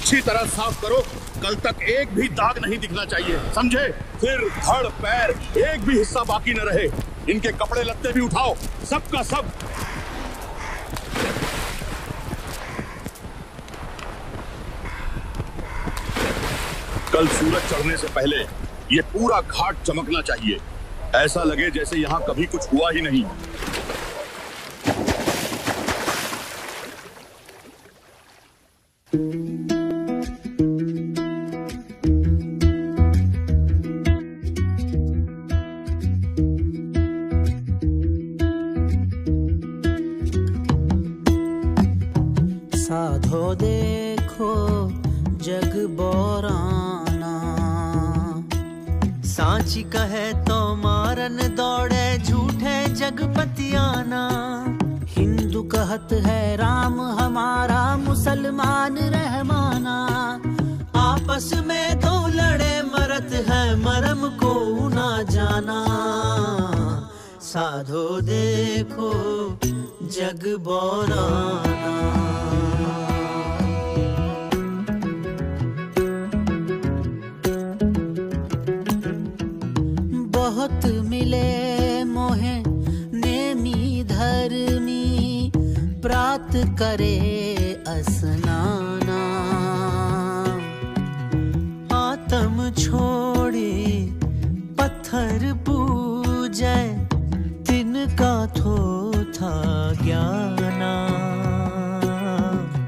अच्छी तरह साफ करो, कल तक एक भी दाग नहीं दिखना चाहिए, समझे? फिर धड़ पैर एक भी हिस्सा बाकी न रहे। इनके कपड़े लत्ते भी उठाओ, सबका सब। कल सूरज चढ़ने से पहले ये पूरा घाट चमकना चाहिए, ऐसा लगे जैसे यहाँ कभी कुछ हुआ ही नहीं। साधो देखो जग बोराना, सांची कहे तो मारन दौड़े झूठे जगपतियाना। हिंदू कहत है राम हमारा, मुसलमान रहमाना। आपस में दो लड़े मरत है, मरम को ना जाना। साधो देखो जग बोराना। बहुत मिले मोहे नेमी धर्मी, प्रात करे असनाना। आत्म छोड़े पत्थर पूजे, तिनका थो था ज्ञाना।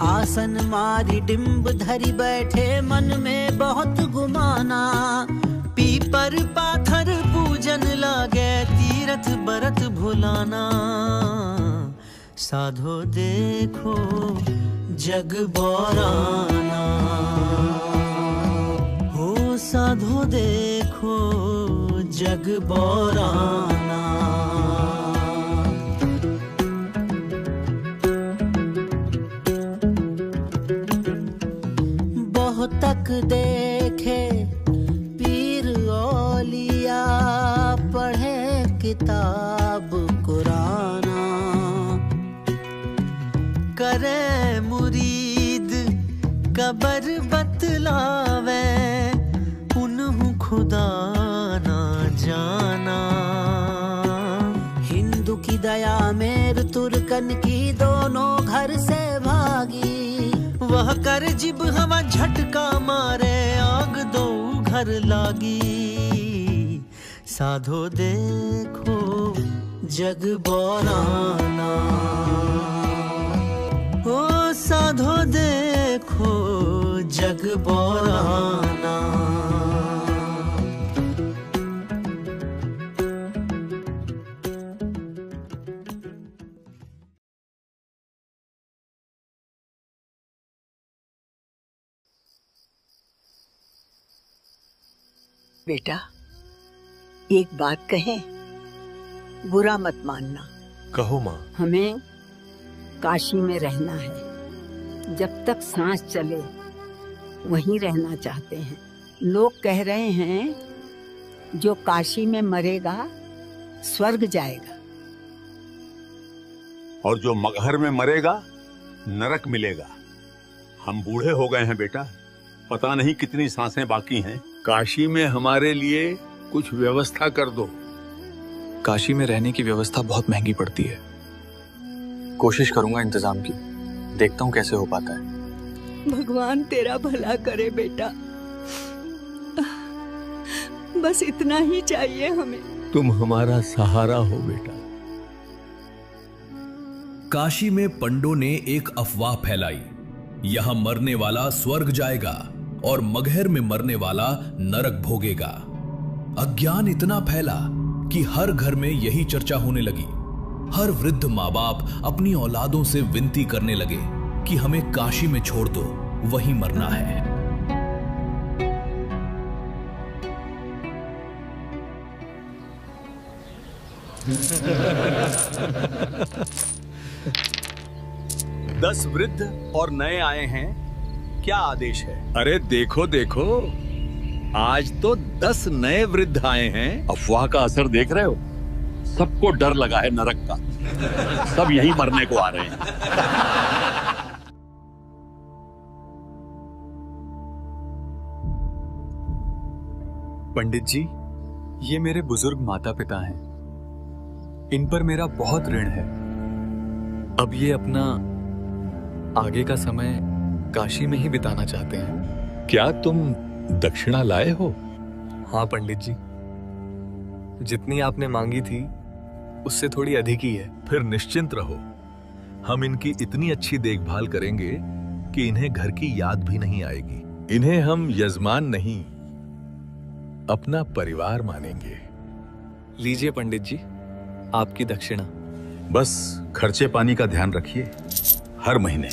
आसन मारी डिम्ब धरी बैठे, मन में बहुत गुमाना। पीपर पाथर पूजन लागे, तीरथ बरत भुलाना। साधो देखो जग बोराना, हो साधो देखो जग बोराना। बहुत तक देखे औलिया, पढ़े किताब कुराना। करे मुरीद कबर बतलावे, उन्हु खुदा ना जाना। हिंदू की दया मेर तुर्कन की, दोनों घर से भागी। वह कर जिब हवा झटका मारे, आग दो घर लागी। साधो देखो जग बोराना, ओ साधो देखो जग बोराना। बेटा एक बात कहें, बुरा मत मानना। कहो माँ। हमें काशी में रहना है, जब तक सांस चले वहीं रहना चाहते हैं। लोग कह रहे हैं जो काशी में मरेगा स्वर्ग जाएगा, और जो मगहर में मरेगा नरक मिलेगा। हम बूढ़े हो गए हैं बेटा, पता नहीं कितनी सांसें बाकी हैं। काशी में हमारे लिए कुछ व्यवस्था कर दो। काशी में रहने की व्यवस्था बहुत महंगी पड़ती है। कोशिश करूंगा इंतजाम की, देखता हूँ कैसे हो पाता है। भगवान तेरा भला करे बेटा, बस इतना ही चाहिए हमें। तुम हमारा सहारा हो बेटा। काशी में पंडों ने एक अफवाह फैलाई, यहां मरने वाला स्वर्ग जाएगा और मगहर में मरने वाला नरक भोगेगा। अज्ञान इतना फैला कि हर घर में यही चर्चा होने लगी। हर वृद्ध माँ बाप अपनी औलादों से विनती करने लगे कि हमें काशी में छोड़ दो, वहीं मरना है। दस वृद्ध और नए आए हैं, क्या आदेश है? अरे देखो देखो, आज तो 10 नए वृद्ध आए हैं। अफवाह का असर देख रहे हो? सबको डर लगा है नरक का, सब यहीं मरने को आ रहे हैं। पंडित जी, ये मेरे बुजुर्ग माता पिता हैं। इन पर मेरा बहुत ऋण है। अब ये अपना आगे का समय काशी में ही बिताना चाहते हैं। क्या तुम दक्षिणा लाए हो? हाँ पंडित जी, जितनी आपने मांगी थी उससे थोड़ी अधिक ही है। फिर निश्चिंत रहो, हम इनकी इतनी अच्छी देखभाल करेंगे कि इन्हें घर की याद भी नहीं आएगी। इन्हें हम यजमान नहीं, अपना परिवार मानेंगे। लीजिए पंडित जी, आपकी दक्षिणा। बस खर्चे पानी का ध्यान रखिए हर महीने।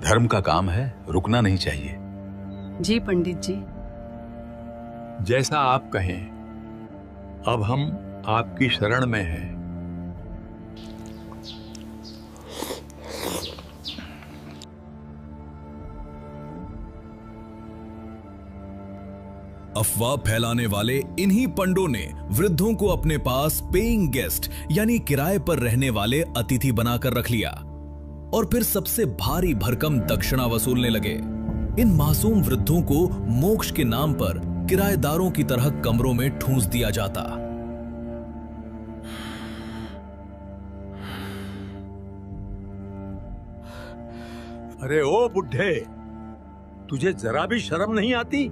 धर्म का काम है, रुकना नहीं चाहिए। जी पंडित जी। जैसा आप कहें। अब हम आपकी शरण में हैं। अफवाह फैलाने वाले इन्हीं पंडों ने वृद्धों को अपने पास पेइंग गेस्ट यानी किराए पर रहने वाले अतिथि बनाकर रख लिया और फिर सबसे भारी भरकम दक्षिणा वसूलने लगे। इन मासूम वृद्धों को मोक्ष के नाम पर किराएदारों की तरह कमरों में ठूंस दिया जाता। अरे ओ बुढ़े, तुझे जरा भी शर्म नहीं आती?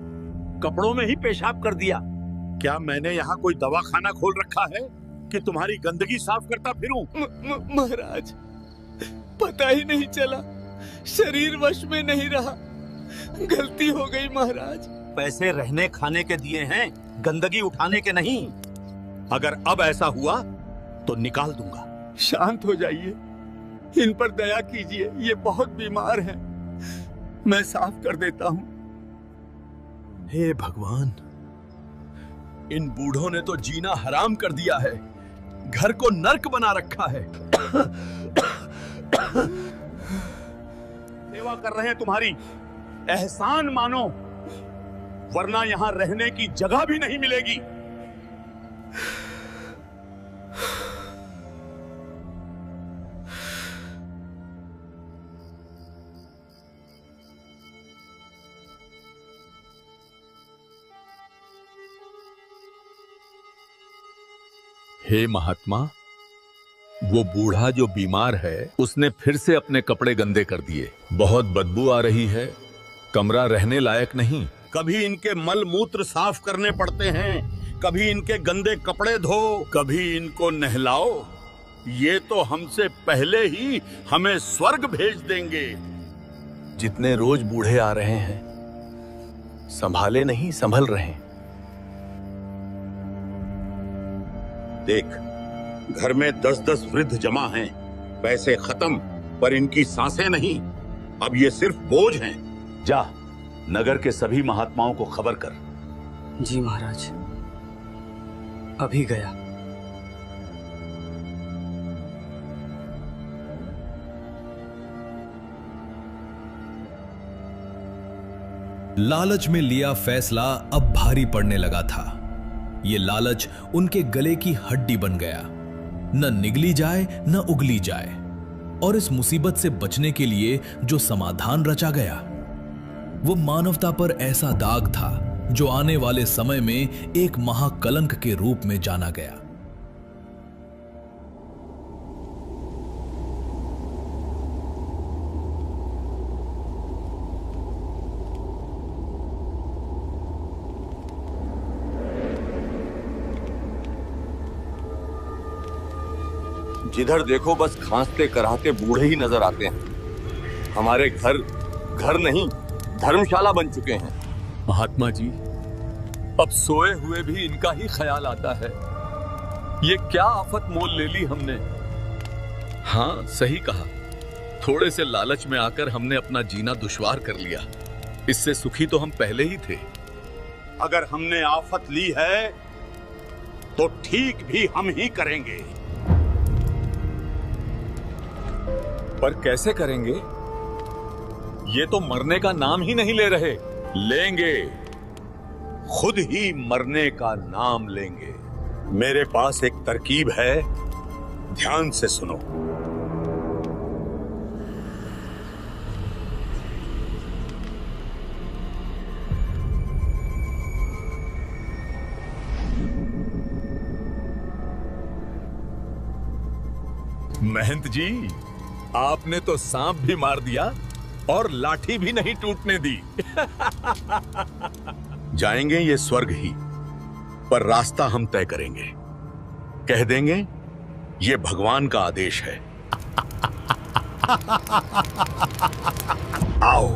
कपड़ों में ही पेशाब कर दिया। क्या मैंने यहाँ कोई दवाखाना खोल रखा है कि तुम्हारी गंदगी साफ करता फिरूं? महाराज, पता ही नहीं चला, शरीर वश में नहीं रहा, गलती हो गई महाराज। पैसे रहने खाने के दिए हैं, गंदगी उठाने के नहीं। अगर अब ऐसा हुआ तो निकाल दूंगा। शांत हो जाइए, इन पर दया कीजिए, ये बहुत बीमार हैं। मैं साफ कर देता हूँ। हे भगवान, इन बूढ़ों ने तो जीना हराम कर दिया है, घर को नर्क बना रखा है। सेवा कर रहे हैं तुम्हारी, एहसान मानो, वरना यहां रहने की जगह भी नहीं मिलेगी। हे महात्मा, वो बूढ़ा जो बीमार है उसने फिर से अपने कपड़े गंदे कर दिए। बहुत बदबू आ रही है, कमरा रहने लायक नहीं। कभी इनके मल मूत्र साफ करने पड़ते हैं, कभी इनके गंदे कपड़े धो, कभी इनको नहलाओ। ये तो हमसे पहले ही हमें स्वर्ग भेज देंगे। जितने रोज बूढ़े आ रहे हैं, संभाले नहीं संभल रहे हैं। देख, घर में 10-10 वृद्ध जमा हैं, पैसे खत्म पर इनकी सांसें नहीं। अब ये सिर्फ बोझ हैं। जा, नगर के सभी महात्माओं को खबर कर। जी महाराज, अभी गया। लालच में लिया फैसला अब भारी पड़ने लगा था। ये लालच उनके गले की हड्डी बन गया, न निगली जाए न उगली जाए। और इस मुसीबत से बचने के लिए जो समाधान रचा गया, वो मानवता पर ऐसा दाग था जो आने वाले समय में एक महाकलंक के रूप में जाना गया। जिधर देखो बस खांसते कराहते बूढ़े ही नजर आते हैं। हमारे घर घर नहीं, धर्मशाला बन चुके हैं। महात्मा जी, अब सोए हुए भी इनका ही ख्याल आता है। ये क्या आफत मोल ले ली हमने। हाँ, सही कहा। थोड़े से लालच में आकर हमने अपना जीना दुश्वार कर लिया। इससे सुखी तो हम पहले ही थे। अगर हमने आफत ली है तो ठीक भी हम ही करेंगे। पर कैसे करेंगे? ये तो मरने का नाम ही नहीं ले रहे। लेंगे, खुद ही मरने का नाम लेंगे। मेरे पास एक तरकीब है, ध्यान से सुनो। महंत जी, आपने तो सांप भी मार दिया और लाठी भी नहीं टूटने दी। जाएंगे ये स्वर्ग ही, पर रास्ता हम तय करेंगे। कह देंगे ये भगवान का आदेश है। आओ,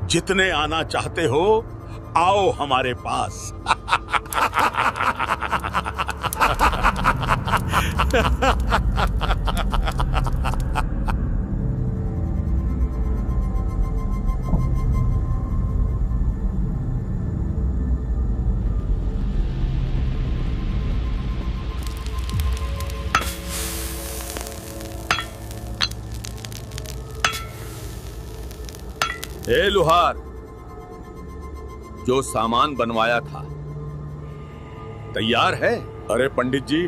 जितने आना चाहते हो आओ हमारे पास। ए लुहार, जो सामान बनवाया था तैयार है? अरे पंडित जी,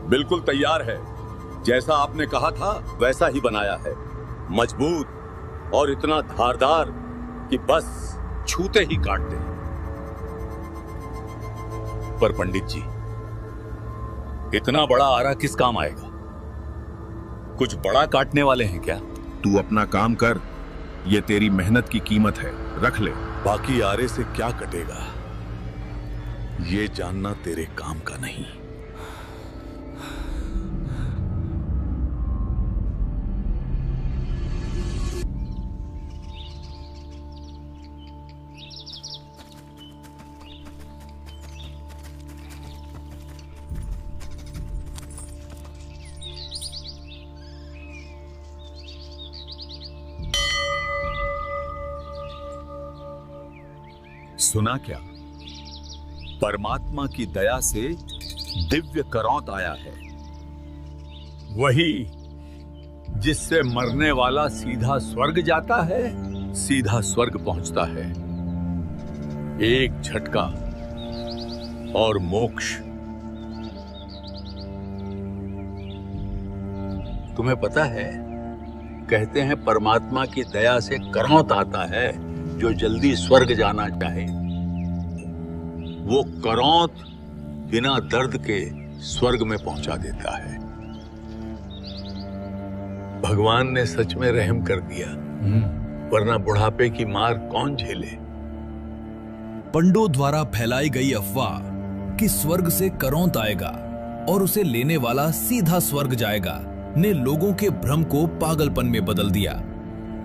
बिल्कुल तैयार है। जैसा आपने कहा था वैसा ही बनाया है। मजबूत और इतना धारदार कि बस छूते ही काट दे। पर पंडित जी, इतना बड़ा आरा किस काम आएगा? कुछ बड़ा काटने वाले हैं क्या? तू अपना काम कर, ये तेरी मेहनत की कीमत है, रख ले। बाकी आरे से क्या कटेगा ये जानना तेरे काम का नहीं। सुना क्या? परमात्मा की दया से दिव्य करौंत आया है, वही जिससे मरने वाला सीधा स्वर्ग जाता है, सीधा स्वर्ग पहुंचता है। एक झटका और मोक्ष। तुम्हें पता है, कहते हैं परमात्मा की दया से करौंत आता है जो जल्दी स्वर्ग जाना चाहे। वो करौंत बिना दर्द के स्वर्ग में पहुंचा देता है। भगवान ने सच में रहम कर दिया, वरना बुढ़ापे की मार कौन झेले। पंडों द्वारा फैलाई गई अफवाह कि स्वर्ग से करौंत आएगा और उसे लेने वाला सीधा स्वर्ग जाएगा ने लोगों के भ्रम को पागलपन में बदल दिया।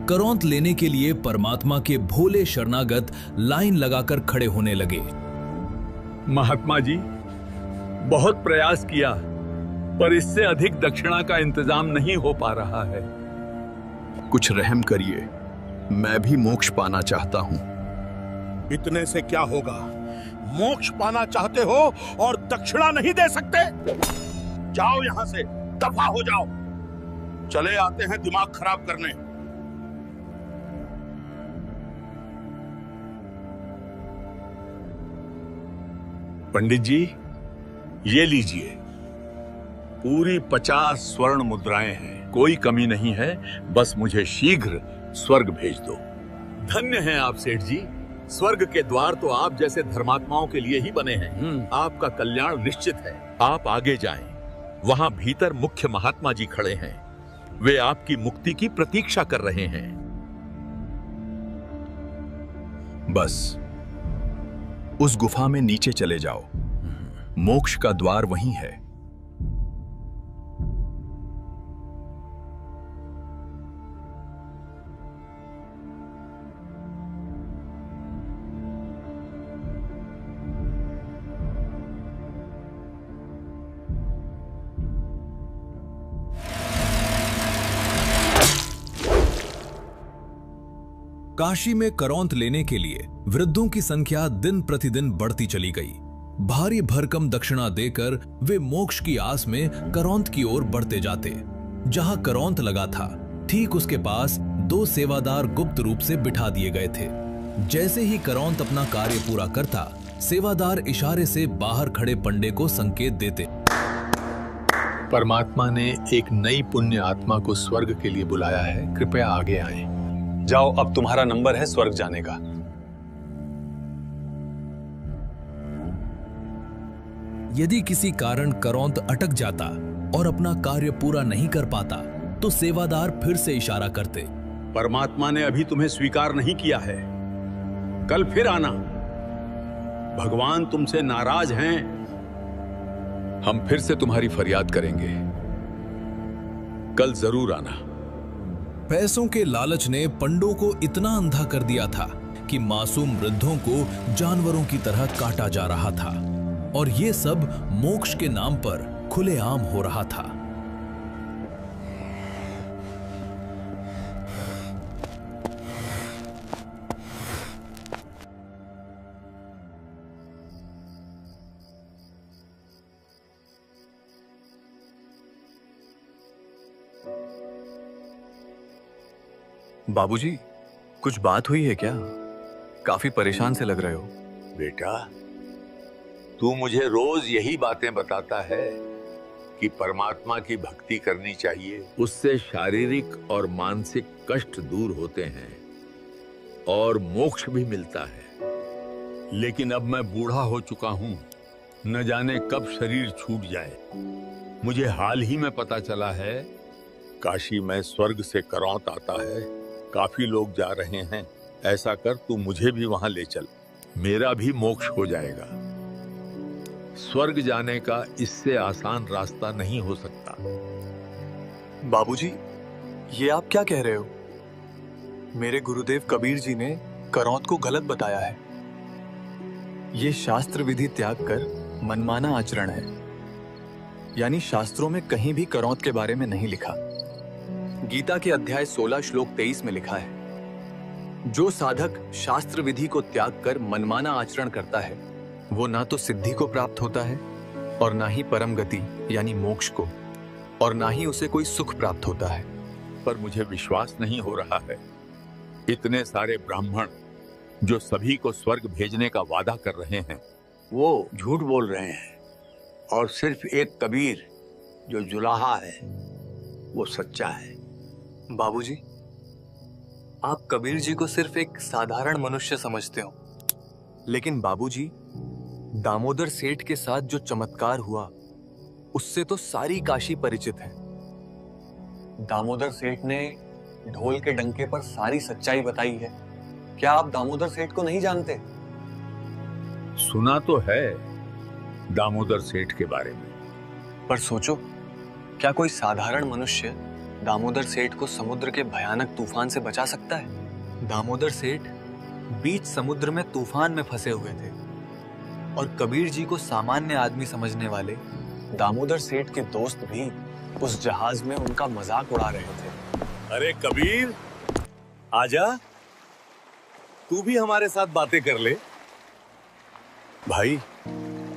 करौंत लेने के लिए परमात्मा के भोले शरणागत लाइन लगाकर खड़े होने लगे। महात्मा जी, बहुत प्रयास किया, पर इससे अधिक दक्षिणा का इंतजाम नहीं हो पा रहा है। कुछ रहम करिए, मैं भी मोक्ष पाना चाहता हूं। इतने से क्या होगा? मोक्ष पाना चाहते हो और दक्षिणा नहीं दे सकते? जाओ यहां से, दफा हो जाओ। चले आते हैं दिमाग खराब करने। पंडित जी, ये लीजिए, पूरी 50 स्वर्ण मुद्राएं हैं, कोई कमी नहीं है। बस मुझे शीघ्र स्वर्ग भेज दो। धन्य हैं आप सेठ जी, स्वर्ग के द्वार तो आप जैसे धर्मात्माओं के लिए ही बने हैं। आपका कल्याण निश्चित है। आप आगे जाएं, वहां भीतर मुख्य महात्मा जी खड़े हैं। वे आपकी मुक्ति की प्रतीक्षा कर रहे हैं। बस उस गुफा में नीचे चले जाओ, मोक्ष का द्वार वहीं है। काशी में करौंत लेने के लिए वृद्धों की संख्या दिन प्रतिदिन बढ़ती चली गई। भारी भरकम दक्षिणा देकर वे मोक्ष की आस में करौंत की ओर बढ़ते जाते। जहां करौंत लगा था, ठीक उसके पास 2 सेवादार गुप्त रूप से बिठा दिए गए थे। जैसे ही करौंत अपना कार्य पूरा करता, सेवादार इशारे से बाहर खड़े पंडे को संकेत देते। परमात्मा ने एक नई पुण्य आत्मा को स्वर्ग के लिए बुलाया है, कृपया आगे आएं। जाओ, अब तुम्हारा नंबर है स्वर्ग जाने का। यदि किसी कारण करौंत अटक जाता और अपना कार्य पूरा नहीं कर पाता तो सेवादार फिर से इशारा करते। परमात्मा ने अभी तुम्हें स्वीकार नहीं किया है, कल फिर आना। भगवान तुमसे नाराज हैं। हम फिर से तुम्हारी फरियाद करेंगे, कल जरूर आना। पैसों के लालच ने पंडों को इतना अंधा कर दिया था कि मासूम वृद्धों को जानवरों की तरह काटा जा रहा था, और ये सब मोक्ष के नाम पर खुलेआम हो रहा था। बाबूजी, कुछ बात हुई है क्या? काफी परेशान से लग रहे हो। बेटा, तू मुझे रोज यही बातें बताता है कि परमात्मा की भक्ति करनी चाहिए, उससे शारीरिक और मानसिक कष्ट दूर होते हैं और मोक्ष भी मिलता है। लेकिन अब मैं बूढ़ा हो चुका हूं, न जाने कब शरीर छूट जाए। मुझे हाल ही में पता चला है काशी में स्वर्ग से करौंत आता है, काफी लोग जा रहे हैं। ऐसा कर, तू मुझे भी वहां ले चल, मेरा भी मोक्ष हो जाएगा। स्वर्ग जाने का इससे आसान रास्ता नहीं हो सकता। बाबूजी, ये आप क्या कह रहे हो? मेरे गुरुदेव कबीर जी ने करौंत को गलत बताया है। ये शास्त्र विधि त्याग कर मनमाना आचरण है। यानी शास्त्रों में कहीं भी करौंत के बारे में नहीं लिखा। गीता के अध्याय 16 श्लोक 23 में लिखा है, जो साधक शास्त्र विधि को त्याग कर मनमाना आचरण करता है वो ना तो सिद्धि को प्राप्त होता है और ना ही परम गति यानी मोक्ष को, और ना ही उसे कोई सुख प्राप्त होता है। पर मुझे विश्वास नहीं हो रहा है, इतने सारे ब्राह्मण जो सभी को स्वर्ग भेजने का वादा कर रहे हैं, वो झूठ बोल रहे हैं, और सिर्फ एक कबीर जो जुलाहा है वो सच्चा है। बाबूजी, आप कबीर जी को सिर्फ एक साधारण मनुष्य समझते हो, लेकिन बाबूजी, दामोदर सेठ के साथ जो चमत्कार हुआ उससे तो सारी काशी परिचित है। दामोदर सेठ ने ढोल के डंके पर सारी सच्चाई बताई है। क्या आप दामोदर सेठ को नहीं जानते? सुना तो है दामोदर सेठ के बारे में, पर सोचो, क्या कोई साधारण मनुष्य दामोदर सेठ को समुद्र के भयानक तूफान से बचा सकता है? दामोदर सेठ बीच समुद्र में तूफान में फंसे हुए थे और कबीर जी को सामान्य आदमी समझने वाले दामोदर सेठ के दोस्त भी उस जहाज में उनका मजाक उड़ा रहे थे। अरे कबीर, आजा, तू भी हमारे साथ बातें कर ले। भाई,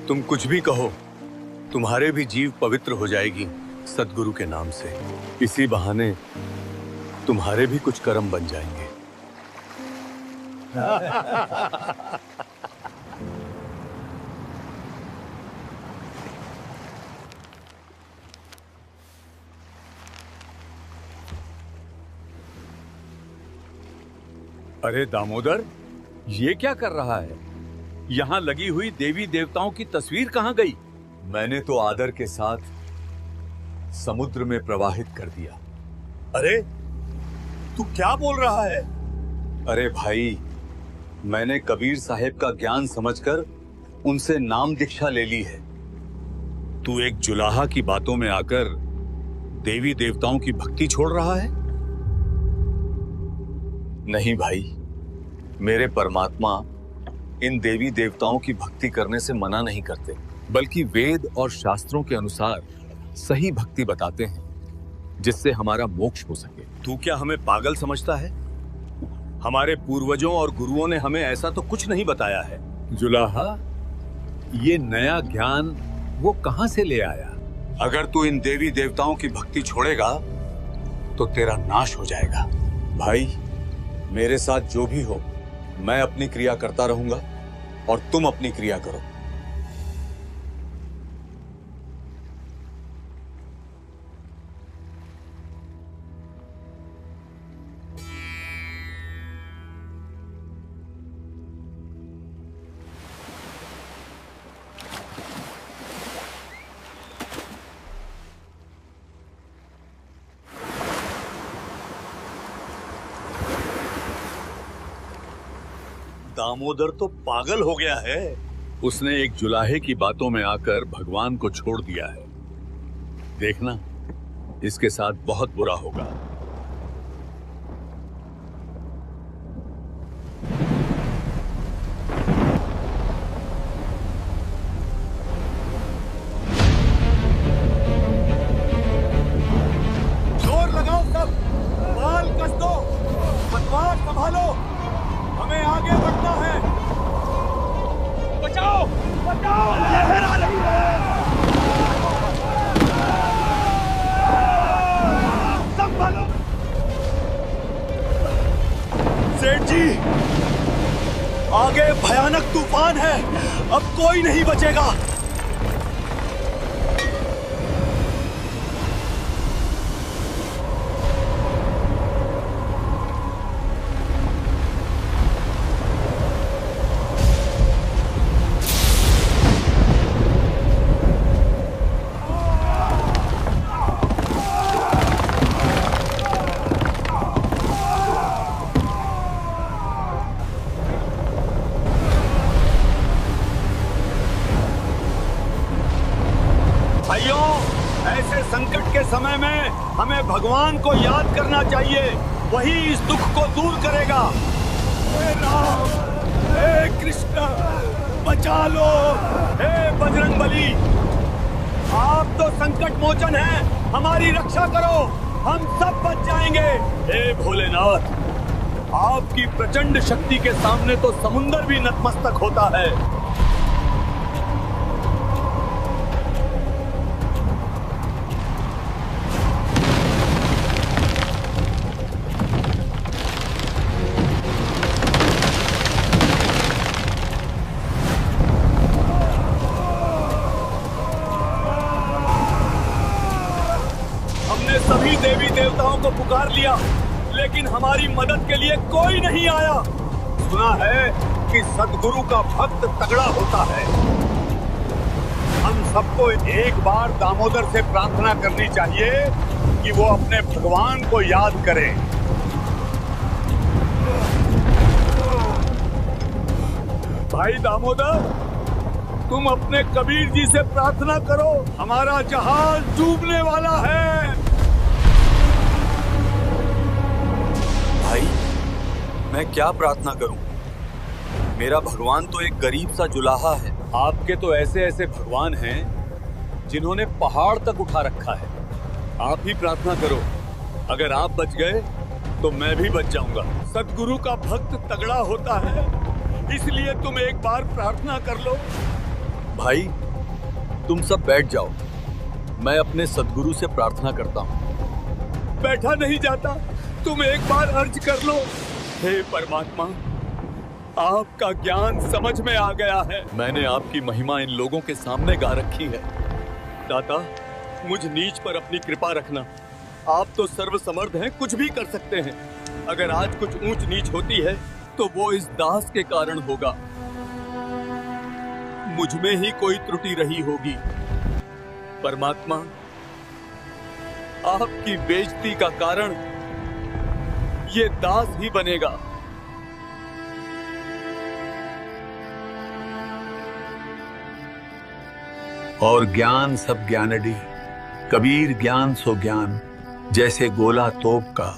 तुम कुछ भी कहो, तुम्हारे भी जीव पवित्र हो जाएगी सद्गुरु के नाम से। इसी बहाने तुम्हारे भी कुछ कर्म बन जाएंगे। अरे दामोदर, ये क्या कर रहा है? यहाँ लगी हुई देवी देवताओं की तस्वीर कहाँ गई? मैंने तो आदर के साथ समुद्र में प्रवाहित कर दिया। अरे तू क्या बोल रहा है? अरे भाई, मैंने कबीर साहेब का ज्ञान समझकर उनसे नाम दीक्षा ले ली है। तू एक जुलाहा की बातों में आकर देवी देवताओं की भक्ति छोड़ रहा है? नहीं भाई, मेरे परमात्मा इन देवी देवताओं की भक्ति करने से मना नहीं करते, बल्कि वेद और शास्त्रों के अनुसार सही भक्ति बताते हैं जिससे हमारा मोक्ष हो सके। तू क्या हमें पागल समझता है? हमारे पूर्वजों और गुरुओं ने हमें ऐसा तो कुछ नहीं बताया है। जुलाहा, ये नया ज्ञान वो कहां से ले आया? अगर तू इन देवी देवताओं की भक्ति छोड़ेगा तो तेरा नाश हो जाएगा। भाई, मेरे साथ जो भी हो, मैं अपनी क्रिया करता रहूंगा और तुम अपनी क्रिया करो। दामोदर तो पागल हो गया है। उसने एक जुलाहे की बातों में आकर भगवान को छोड़ दिया है। देखना, इसके साथ बहुत बुरा होगा। जोर लगाओ सब, बाल कस दो, पतवार संभालो, हमें आगे बढ़ना है। बचाओ बचाओ, लहर आ रही है। संभालो। सेठ जी, आगे भयानक तूफान है, अब कोई नहीं बचेगा। संकट के समय में हमें भगवान को याद करना चाहिए, वही इस दुख को दूर करेगा। हे राम, हे कृष्ण, बचा लो। हे बजरंगबली, आप तो संकट मोचन हैं, हमारी रक्षा करो, हम सब बच जाएंगे। हे भोलेनाथ, आपकी प्रचंड शक्ति के सामने तो समुंदर भी नतमस्तक होता है। सभी देवी देवताओं को पुकार लिया, लेकिन हमारी मदद के लिए कोई नहीं आया। सुना है कि सद्गुरु का भक्त तगड़ा होता है। हम सबको एक बार दामोदर से प्रार्थना करनी चाहिए कि वो अपने भगवान को याद करे। भाई दामोदर, तुम अपने कबीर जी से प्रार्थना करो, हमारा जहाज डूबने वाला है। भाई, मैं क्या प्रार्थना करूं? मेरा भगवान तो एक गरीब सा जुलाहा है। आपके तो ऐसे ऐसे भगवान हैं जिन्होंने पहाड़ तक उठा रखा है। आप ही प्रार्थना करो, अगर आप बच गए तो मैं भी बच जाऊंगा। सद्गुरु का भक्त तगड़ा होता है, इसलिए तुम एक बार प्रार्थना कर लो। भाई, तुम सब बैठ जाओ, मैं अपने सद्गुरु से प्रार्थना करता हूँ। बैठा नहीं जाता, तुम एक बार अर्ज कर लो। हे परमात्मा, आपका ज्ञान समझ में आ गया है। मैंने आपकी महिमा इन लोगों के सामने गा रखी है। दाता, मुझ नीच पर अपनी कृपा रखना। आप तो सर्वसमर्थ हैं, कुछ भी कर सकते हैं। अगर आज कुछ ऊंच नीच होती है तो वो इस दास के कारण होगा। मुझ में ही कोई त्रुटि रही होगी। परमात्मा, आपकी बेइज्जती का कारण ये दास ही बनेगा। और ज्ञान सब ज्ञानडी, कबीर ज्ञान सो ज्ञान, जैसे गोला तोप का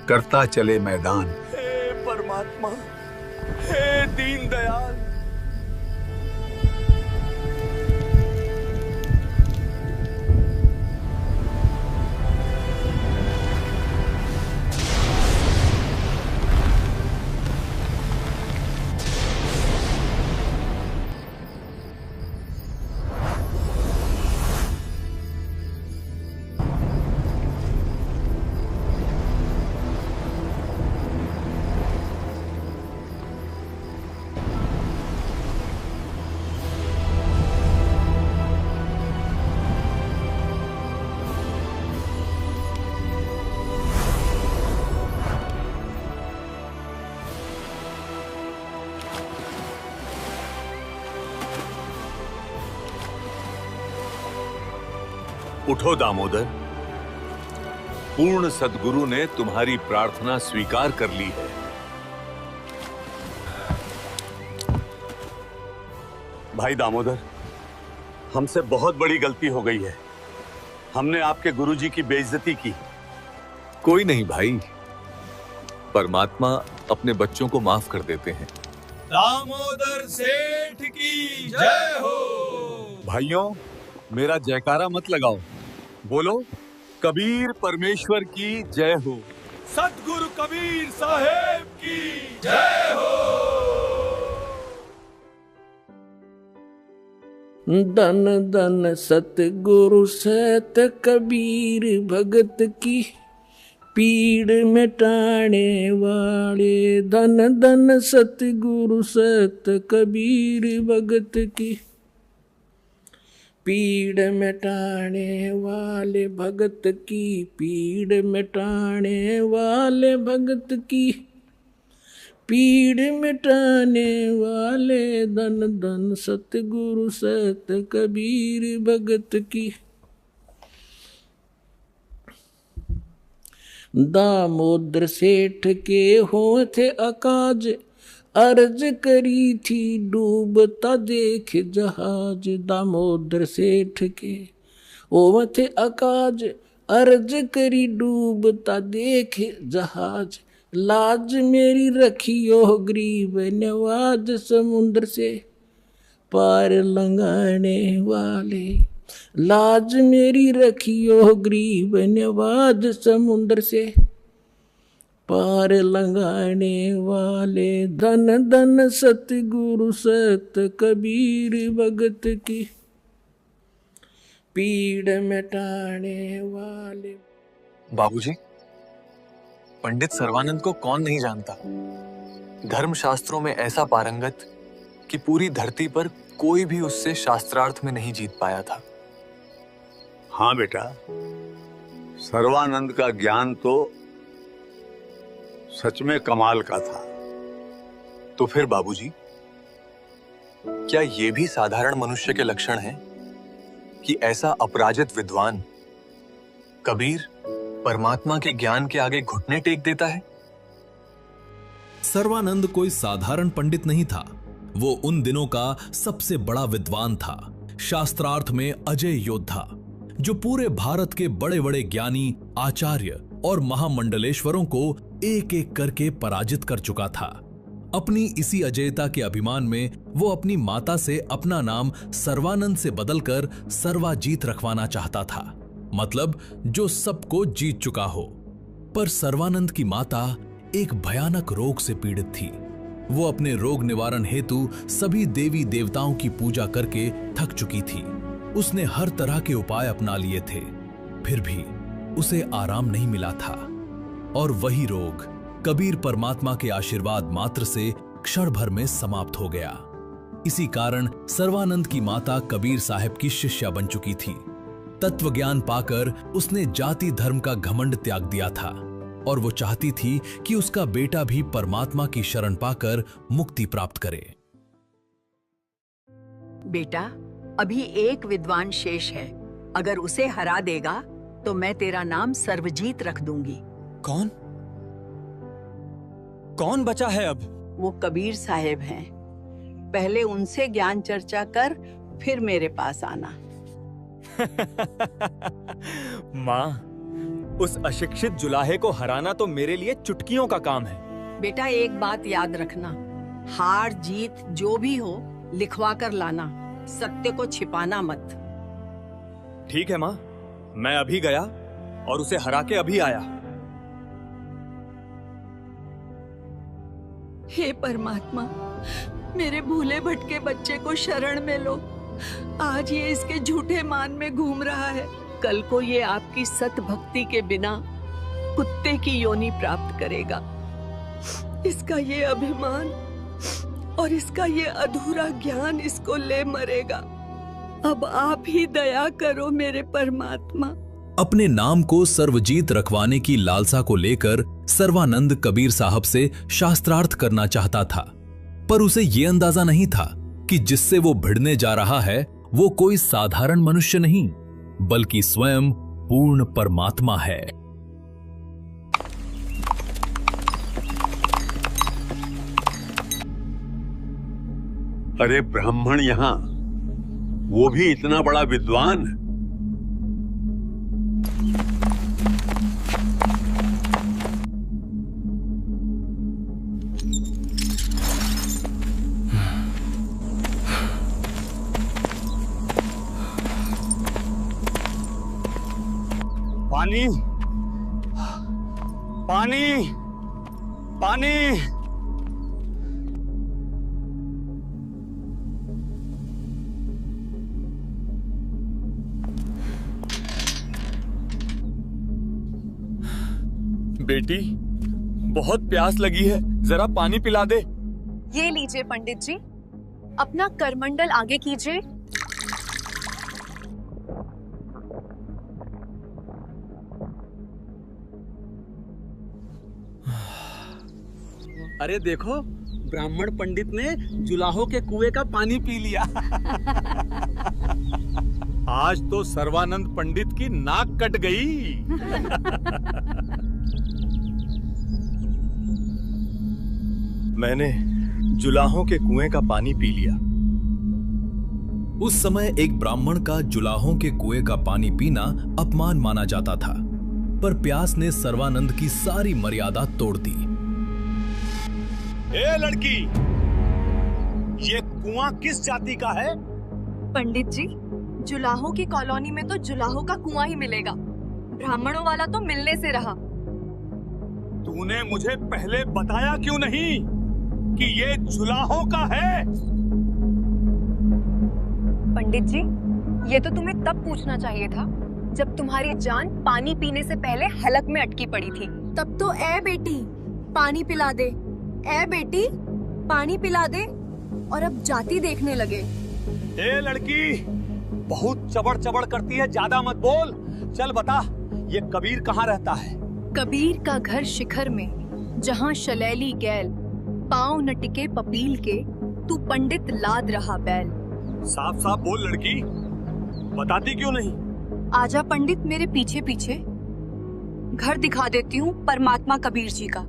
करता चले मैदान। हे परमात्मा, हे दीन दयाल, उठो दामोदर, पूर्ण सद्गुरु ने तुम्हारी प्रार्थना स्वीकार कर ली है। भाई दामोदर, हमसे बहुत बड़ी गलती हो गई है। हमने आपके गुरुजी की बेइज्जती की। कोई नहीं भाई, परमात्मा अपने बच्चों को माफ कर देते हैं। दामोदर सेठ की जय हो। भाइयों, मेरा जयकारा मत लगाओ, बोलो कबीर परमेश्वर की जय हो। सतगुरु कबीर साहेब की जय हो। धन धन सतगुरु सत कबीर भगत की पीड़ मिटाने वाले। धन धन सतगुरु सत कबीर भगत की पीड़ मिटाने वाले भगत की पीड़ मिटाने वाले भगत की पीड़ मिटाने वाले। धन धन सतगुरु सत कबीर भगत की। दामोदर सेठ के होते अकाज अर्ज करी थी डूबता देख जहाज। दामोदर सेठ के होते अकाज अर्ज करी डूबता देख जहाज। लाज मेरी रखियो गरीब नवाज समुद्र से पार लंघाने वाले। लाज मेरी रखियो गरीब नवाज समुद्र से पार लंघाने वाले। धन धन सतगुरु सत कबीर भगत की पीड़ मिटाने वाले। बाबूजी, पंडित सर्वानंद को कौन नहीं जानता। धर्मशास्त्रों में ऐसा पारंगत कि पूरी धरती पर कोई भी उससे शास्त्रार्थ में नहीं जीत पाया था। हाँ बेटा, सर्वानंद का ज्ञान तो सच में कमाल का था। तो फिर बाबूजी, क्या ये भी साधारण मनुष्य के लक्षण हैं कि ऐसा अपराजित विद्वान कबीर परमात्मा के ज्ञान के आगे घुटने टेक देता है? सर्वानंद कोई साधारण पंडित नहीं था। वो उन दिनों का सबसे बड़ा विद्वान था, शास्त्रार्थ में अजय योद्धा, जो पूरे भारत के बड़े बड़े ज्ञानी, आचार्य और महामंडलेश्वरों को एक एक करके पराजित कर चुका था। अपनी इसी अजयता के अभिमान में वो अपनी माता से अपना नाम सर्वानंद से बदलकर सर्वाजीत रखवाना चाहता था, मतलब जो सबको जीत चुका हो। पर सर्वानंद की माता एक भयानक रोग से पीड़ित थी। वो अपने रोग निवारण हेतु सभी देवी देवताओं की पूजा करके थक चुकी थी। उसने हर तरह के उपाय अपना लिए थे, फिर भी उसे आराम नहीं मिला था। और वही रोग कबीर परमात्मा के आशीर्वाद मात्र से क्षण भर में समाप्त हो गया। इसी कारण सर्वानंद की माता कबीर साहब की शिष्या बन चुकी थी। तत्व ज्ञान पाकर उसने जाति धर्म का घमंड त्याग दिया था और वो चाहती थी कि उसका बेटा भी परमात्मा की शरण पाकर मुक्ति प्राप्त करे। बेटा, अभी एक विद्वान शेष है। अगर उसे हरा देगा तो मैं तेरा नाम सर्वजीत रख दूंगी। कौन? कौन बचा है अब? वो कबीर साहेब हैं। पहले उनसे ज्ञान चर्चा कर, फिर मेरे पास आना। माँ, उस अशिक्षित जुलाहे को हराना तो मेरे लिए चुटकियों का काम है। बेटा, एक बात याद रखना, हार जीत जो भी हो लिखवा कर लाना, सत्य को छिपाना मत। ठीक है माँ, मैं अभी गया और उसे हरा के अभी आया। हे परमात्मा, मेरे भूले भटके बच्चे को शरण में लो। आज ये इसके झूठे मान में घूम रहा है, कल को ये आपकी सत भक्ति के बिना कुत्ते की योनि प्राप्त करेगा। इसका ये अभिमान और इसका ये अधूरा ज्ञान इसको ले मरेगा। अब आप ही दया करो मेरे परमात्मा। अपने नाम को सर्वजीत रखवाने की लालसा को लेकर सर्वानंद कबीर साहब से शास्त्रार्थ करना चाहता था, पर उसे यह अंदाजा नहीं था कि जिससे वो भिड़ने जा रहा है वो कोई साधारण मनुष्य नहीं, बल्कि स्वयं पूर्ण परमात्मा है। अरे ब्राह्मण यहाँ, वो भी इतना बड़ा विद्वान। पानी, पानी, पानी। बेटी, बहुत प्यास लगी है, जरा पानी पिला दे। ये लीजिए पंडित जी, अपना करमंडल आगे कीजिए। अरे देखो, ब्राह्मण पंडित ने जुलाहो के कुएं का पानी पी लिया। आज तो सर्वानंद पंडित की नाक कट गई। मैंने जुलाहों के कुएं का पानी पी लिया। उस समय एक ब्राह्मण का जुलाहों के कुएं का पानी पीना अपमान माना जाता था, पर प्यास ने सर्वानंद की सारी मर्यादा तोड़ दी। ए लड़की, ये कुआं किस जाति का है? पंडित जी, जुलाहो की कॉलोनी में तो जुलाहो का कुआं ही मिलेगा, ब्राह्मणों वाला तो मिलने से रहा। तूने मुझे पहले बताया क्यों नहीं कि ये जुलाहो का है? पंडित जी, ये तो तुम्हें तब पूछना चाहिए था जब तुम्हारी जान पानी पीने से पहले हलक में अटकी पड़ी थी। तब तो ए बेटी पानी पिला दे, ए बेटी पानी पिला दे, और अब जाति देखने लगे। ए लड़की, बहुत चबड़ चबड़ करती है, ज्यादा मत बोल। चल बता, ये कबीर कहाँ रहता है? कबीर का घर शिखर में, जहाँ शलैली गैल, पाँव न टिके पपील के, तू पंडित लाद रहा बैल। साफ साफ बोल लड़की, बताती क्यों नहीं? आजा पंडित मेरे पीछे पीछे, घर दिखा देती हूँ परमात्मा कबीर जी का।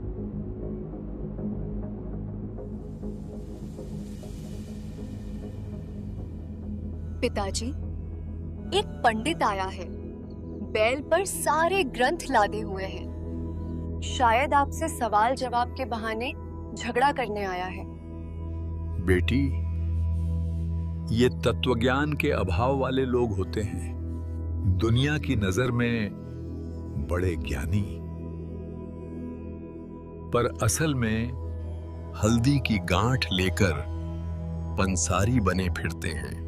पिताजी, एक पंडित आया है, बैल पर सारे ग्रंथ लादे हुए हैं। शायद आपसे सवाल जवाब के बहाने झगड़ा करने आया है। बेटी, ये तत्वज्ञान के अभाव वाले लोग होते हैं, दुनिया की नजर में बड़े ज्ञानी, पर असल में हल्दी की गांठ लेकर पंसारी बने फिरते हैं।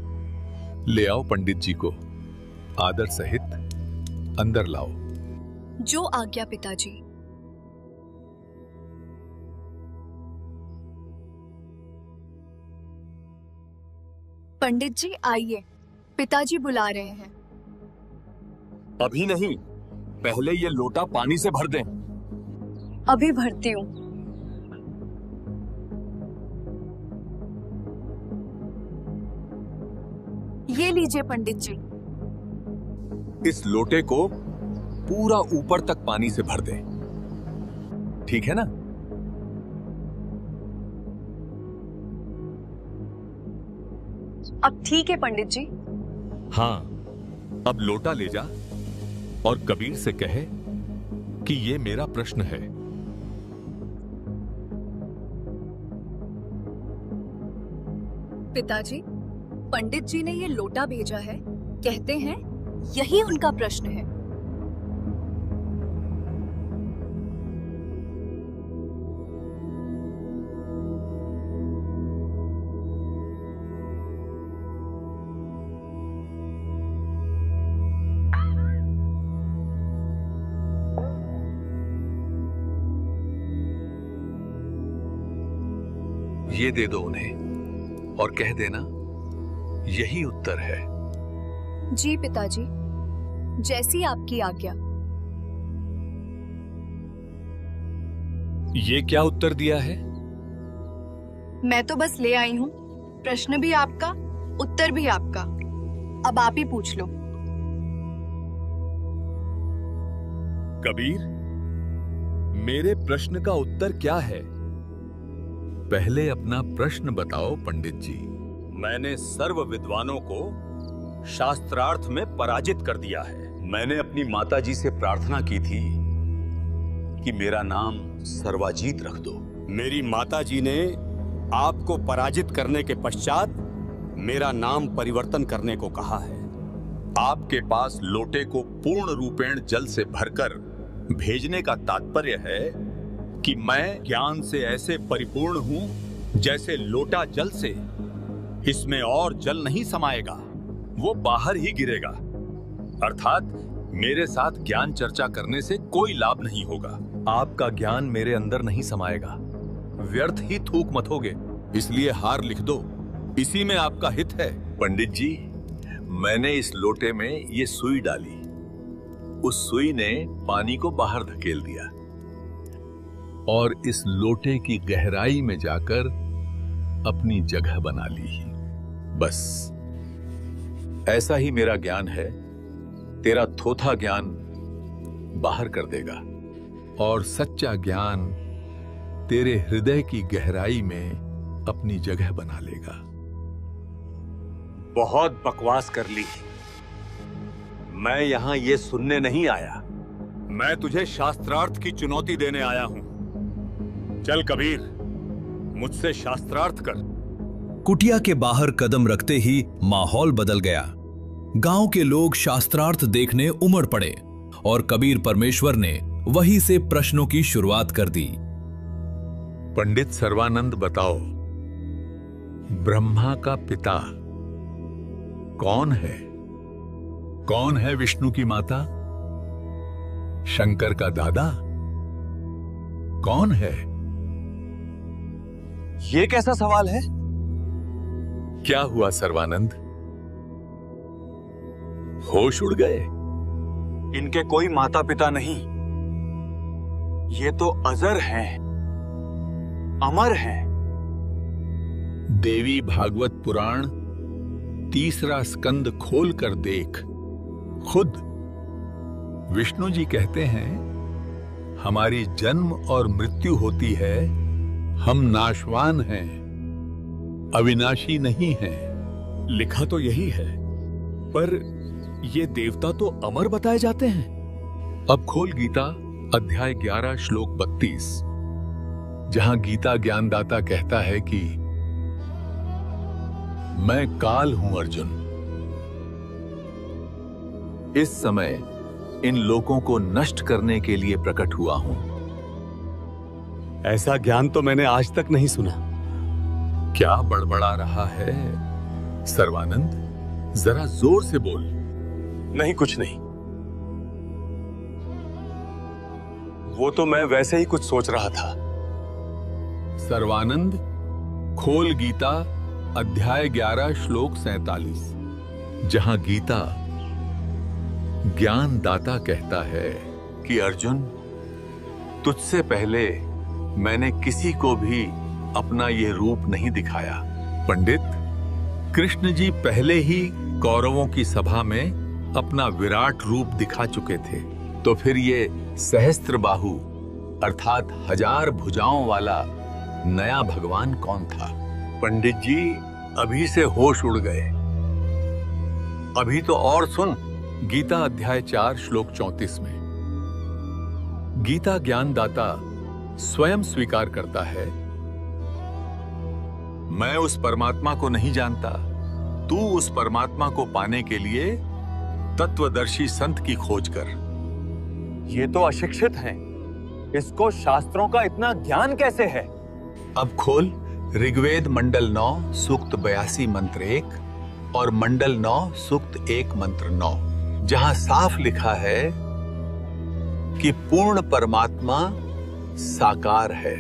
ले आओ पंडित जी को, आदर सहित अंदर लाओ। जो आज्ञा पिताजी। पंडित जी आइए, पिताजी बुला रहे हैं। अभी नहीं, पहले ये लोटा पानी से भर दें। अभी भरती हूँ। ये लीजिए पंडित जी। इस लोटे को पूरा ऊपर तक पानी से भर दें, ठीक है ना? अब ठीक है पंडित जी। हाँ, अब लोटा ले जा और कबीर से कहे कि ये मेरा प्रश्न है। पिताजी, पंडित जी ने ये लोटा भेजा है, कहते हैं यही उनका प्रश्न है। ये दे दो उन्हें और कह देना यही उत्तर है। जी पिताजी, जैसी आपकी आज्ञा। ये क्या उत्तर दिया है? मैं तो बस ले आई हूँ, प्रश्न भी आपका, उत्तर भी आपका। अब आप ही पूछ लो। कबीर, मेरे प्रश्न का उत्तर क्या है? पहले अपना प्रश्न बताओ पंडित जी। मैंने सर्व विद्वानों को शास्त्रार्थ में पराजित कर दिया है। मैंने अपनी माताजी से प्रार्थना की थी कि मेरा नाम सर्वाजीत रख दो। मेरी माताजी ने आपको पराजित करने के पश्चात मेरा नाम परिवर्तन करने को कहा है। आपके पास लोटे को पूर्ण रूपेण जल से भरकर भेजने का तात्पर्य है कि मैं ज्ञान से ऐसे परिपूर्ण हूं जैसे लोटा जल से, इसमें और जल नहीं समाएगा, वो बाहर ही गिरेगा। अर्थात मेरे साथ ज्ञान चर्चा करने से कोई लाभ नहीं होगा। आपका ज्ञान मेरे अंदर नहीं समाएगा, व्यर्थ ही थूक मथोगे, इसलिए हार लिख दो, इसी में आपका हित है। पंडित जी, मैंने इस लोटे में ये सुई डाली, उस सुई ने पानी को बाहर धकेल दिया और इस लोटे की गहराई में जाकर अपनी जगह बना ली। बस ऐसा ही मेरा ज्ञान है, तेरा थोथा ज्ञान बाहर कर देगा और सच्चा ज्ञान तेरे हृदय की गहराई में अपनी जगह बना लेगा। बहुत बकवास कर ली। मैं यहां ये सुनने नहीं आया, मैं तुझे शास्त्रार्थ की चुनौती देने आया हूं। चल कबीर, मुझसे शास्त्रार्थ कर। कुटिया के बाहर कदम रखते ही माहौल बदल गया। गांव के लोग शास्त्रार्थ देखने उमड़ पड़े और कबीर परमेश्वर ने वहीं से प्रश्नों की शुरुआत कर दी। पंडित सर्वानंद, बताओ, ब्रह्मा का पिता कौन है? कौन है विष्णु की माता? शंकर का दादा कौन है? ये कैसा सवाल है? क्या हुआ सर्वानंद, होश उड़ गए? इनके कोई माता पिता नहीं, ये तो अजर हैं, अमर हैं। देवी भागवत पुराण 3 स्कंद खोल कर देख, खुद विष्णु जी कहते हैं, हमारी जन्म और मृत्यु होती है, हम नाशवान हैं, अविनाशी नहीं हैं। लिखा तो यही है, पर ये देवता तो अमर बताए जाते हैं। अब खोल गीता अध्याय 11 श्लोक 32, जहां गीता ज्ञानदाता कहता है कि मैं काल हूं अर्जुन, इस समय इन लोगों को नष्ट करने के लिए प्रकट हुआ हूं। ऐसा ज्ञान तो मैंने आज तक नहीं सुना। क्या बड़बड़ा रहा है सर्वानंद, जरा जोर से बोल। नहीं, कुछ नहीं, वो तो मैं वैसे ही कुछ सोच रहा था। सर्वानंद, खोल गीता अध्याय 11 श्लोक 47, जहां गीता ज्ञानदाता कहता है कि अर्जुन, तुझसे पहले मैंने किसी को भी अपना यह रूप नहीं दिखाया। पंडित, कृष्ण जी पहले ही कौरवों की सभा में अपना विराट रूप दिखा चुके थे, तो फिर ये सहस्त्र बाहु अर्थात 1000 भुजाओं वाला नया भगवान कौन था? पंडित जी, अभी से होश उड़ गए। अभी तो और सुन, गीता अध्याय 4 श्लोक 34 में गीता ज्ञानदाता स्वयं स्वीकार करता है, मैं उस परमात्मा को नहीं जानता, तू उस परमात्मा को पाने के लिए तत्वदर्शी संत की खोज कर। ये तो अशिक्षित हैं, इसको शास्त्रों का इतना ज्ञान कैसे है? अब खोल ऋग्वेद मंडल 9 सूक्त 82 मंत्र 1 और मंडल 9 सूक्त 1 मंत्र 9, जहां साफ लिखा है कि पूर्ण परमात्मा साकार है,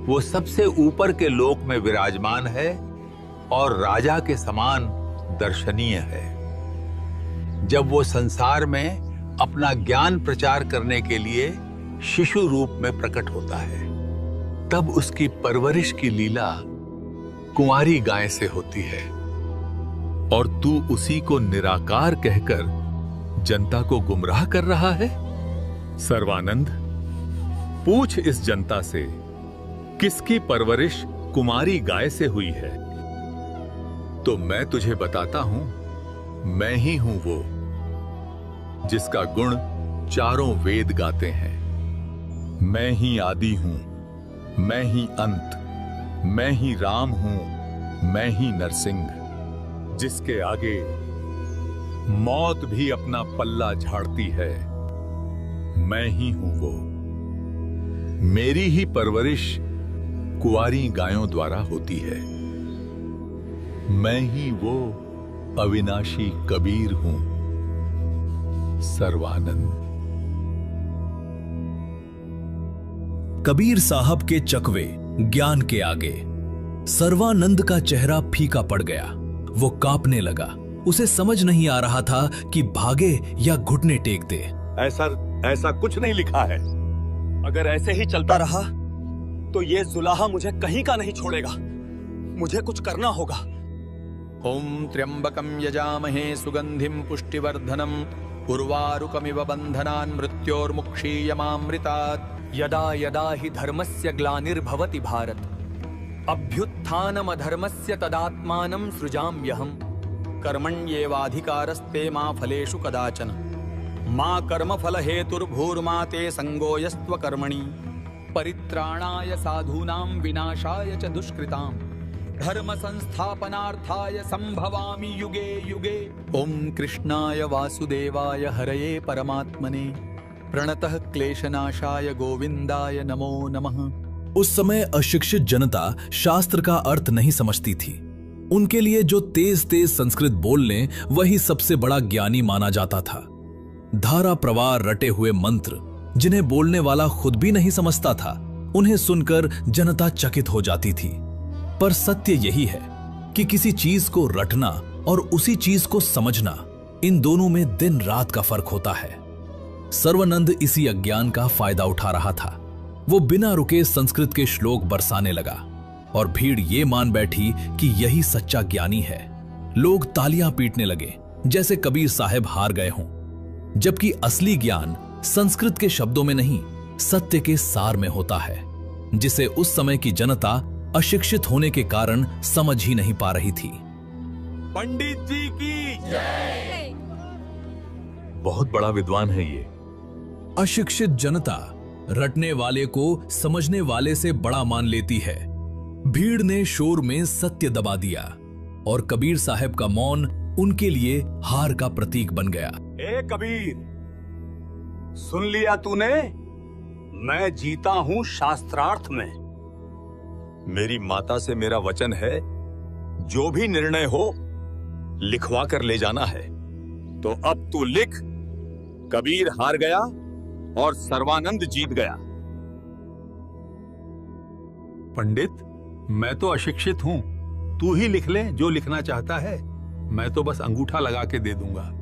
वो सबसे ऊपर के लोक में विराजमान है और राजा के समान दर्शनीय है। जब वो संसार में अपना ज्ञान प्रचार करने के लिए शिशु रूप में प्रकट होता है, तब उसकी परवरिश की लीला कुंवारी गाय से होती है और तू उसी को निराकार कहकर जनता को गुमराह कर रहा है। सर्वानंद, पूछ इस जनता से किसकी परवरिश कुमारी गाय से हुई है? तो मैं तुझे बताता हूं, मैं ही हूं वो जिसका गुण चारों वेद गाते हैं। मैं ही आदि हूं, मैं ही अंत, मैं ही राम हूं, मैं ही नरसिंह, जिसके आगे मौत भी अपना पल्ला झाड़ती है। मैं ही हूं वो। मेरी ही परवरिश कुंवारी गायों द्वारा होती है। मैं ही वो अविनाशी कबीर हूं, सर्वानंद। कबीर साहब के चकवे ज्ञान के आगे सर्वानंद का चेहरा फीका पड़ गया। वो कांपने लगा। उसे समझ नहीं आ रहा था कि भागे या घुटने टेक दे। ऐसा कुछ नहीं लिखा है। अगर ऐसे ही चलता रहा तो ये जुलाहा मुझे कहीं का नहीं छोड़ेगा। मुझे कुछ करना होगा। ओम त्र्यंबकम यजामहे सुगंधिम पुष्टिवर्धनम उर्वारुकमिव बंधनान् मृत्योर्मुक्षीयमामृतात्। यदा यदा हि धर्मस्य ग्लानिर्भवति भारत अभ्युत्थानमधर्मस्य तदात्मानं सृजाम्यहम्। कर्मण्येवाधिकारस्ते मा फलेषु कदाचन मा कर्मफल हेतुर्भूर्मा ते संगो यस्त्व कर्मणि। परित्राणाय साधूनां विनाशाय च दुष्कृतां धर्म संस्थापनार्थाय संभवामि युगे युगे। ओम कृष्णाय वासुदेवाय हरये परमात्मने प्रणतः क्लेशनाशाय गोविंदाय नमो नमः। उस समय अशिक्षित जनता शास्त्र का अर्थ नहीं समझती थी। उनके लिए जो तेज तेज संस्कृत बोल लें वही सबसे बड़ा ज्ञानी माना जाता था। धारा प्रवाह रटे हुए मंत्र जिन्हें बोलने वाला खुद भी नहीं समझता था, उन्हें सुनकर जनता चकित हो जाती थी। पर सत्य यही है कि किसी चीज को रटना और उसी चीज को समझना, इन दोनों में दिन रात का फर्क होता है। सर्वानंद इसी अज्ञान का फायदा उठा रहा था। वो बिना रुके संस्कृत के श्लोक बरसाने लगा और भीड़ ये मान बैठी कि यही सच्चा ज्ञानी है। लोग तालियां पीटने लगे जैसे कबीर साहब हार गए हों, जबकि असली ज्ञान संस्कृत के शब्दों में नहीं, सत्य के सार में होता है, जिसे उस समय की जनता अशिक्षित होने के कारण समझ ही नहीं पा रही थी। पंडित जी की जय। बहुत बड़ा विद्वान है ये। अशिक्षित जनता रटने वाले को समझने वाले से बड़ा मान लेती है। भीड़ ने शोर में सत्य दबा दिया और कबीर साहब का मौन उनके लिए हार का प्रतीक बन गया। ए कबीर, सुन लिया तूने? मैं जीता हूं शास्त्रार्थ में। मेरी माता से मेरा वचन है, जो भी निर्णय हो लिखवा कर ले जाना है। तो अब तू लिख, कबीर हार गया और सर्वानंद जीत गया। पंडित, मैं तो अशिक्षित हूं, तू ही लिख ले जो लिखना चाहता है। मैं तो बस अंगूठा लगा के दे दूंगा।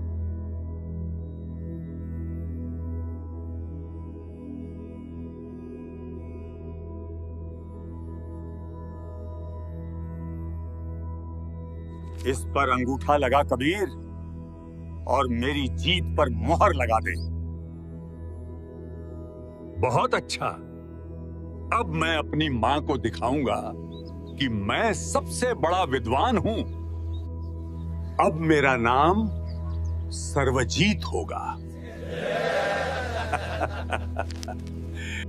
इस पर अंगूठा लगा कबीर, और मेरी जीत पर मोहर लगा दे। बहुत अच्छा। अब मैं अपनी मां को दिखाऊंगा कि मैं सबसे बड़ा विद्वान हूं। अब मेरा नाम सर्वजीत होगा।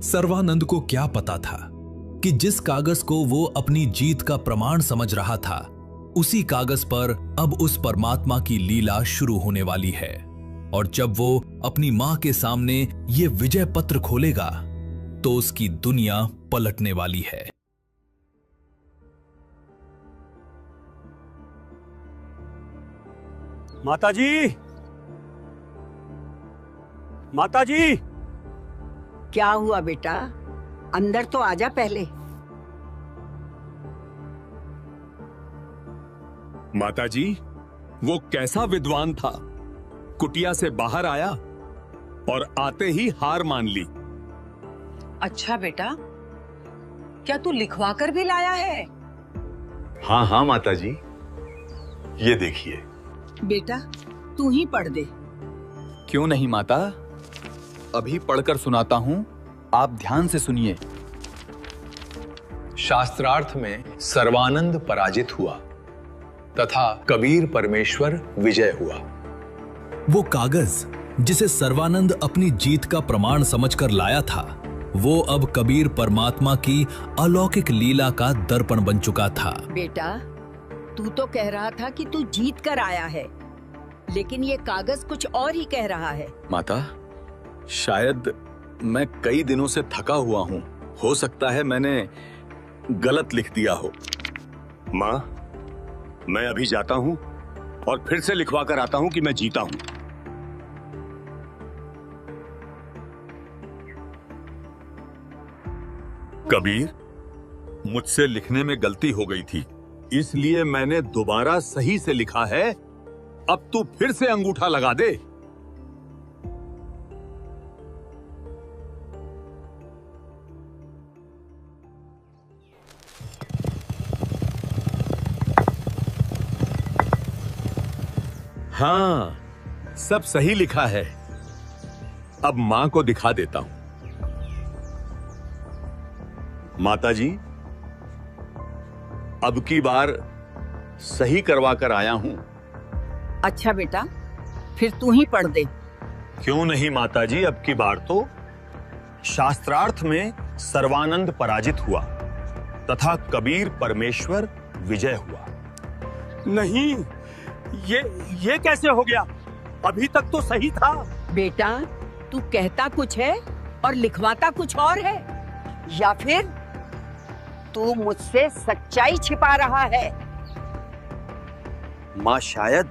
सर्वानंद को क्या पता था कि जिस कागज को वो अपनी जीत का प्रमाण समझ रहा था, उसी कागज पर अब उस परमात्मा की लीला शुरू होने वाली है। और जब वो अपनी मां के सामने ये विजय पत्र खोलेगा तो उसकी दुनिया पलटने वाली है। माताजी, माताजी। क्या हुआ बेटा? अंदर तो आजा पहले। माताजी, वो कैसा विद्वान था, कुटिया से बाहर आया और आते ही हार मान ली। अच्छा बेटा, क्या तू लिखवा कर भी लाया है? हाँ हाँ माताजी, ये देखिए। बेटा तू ही पढ़ दे। क्यों नहीं माता, अभी पढ़कर सुनाता हूं, आप ध्यान से सुनिए। शास्त्रार्थ में सर्वानंद पराजित हुआ तथा कबीर परमेश्वर विजय हुआ। वो कागज जिसे सर्वानंद अपनी जीत का प्रमाण समझकर लाया था, वो अब कबीर परमात्मा की अलौकिक लीला का दर्पण बन चुका था। बेटा, तू तो कह रहा था कि तू जीत कर आया है, लेकिन ये कागज कुछ और ही कह रहा है। माता, शायद मैं कई दिनों से थका हुआ हूँ। हो सकता है मैंने गलत लिख दिया हो। माँ, मैं अभी जाता हूँ और फिर से लिखवा कर आता हूँ कि मैं जीता हूँ। कबीर, मुझसे लिखने में गलती हो गई थी, इसलिए मैंने दोबारा सही से लिखा है। अब तू फिर से अंगूठा लगा दे। हाँ, सब सही लिखा है। अब मां को दिखा देता हूं। माताजी, अब की बार सही करवा कर आया हूं। अच्छा बेटा, फिर तू ही पढ़ दे। क्यों नहीं माताजी, अब की बार तो शास्त्रार्थ में सर्वानंद पराजित हुआ तथा कबीर परमेश्वर विजय हुआ। नहीं, ये कैसे हो गया? अभी तक तो सही था। बेटा, तू कहता कुछ है और लिखवाता कुछ और है, या फिर तू मुझसे सच्चाई छिपा रहा है? मां, शायद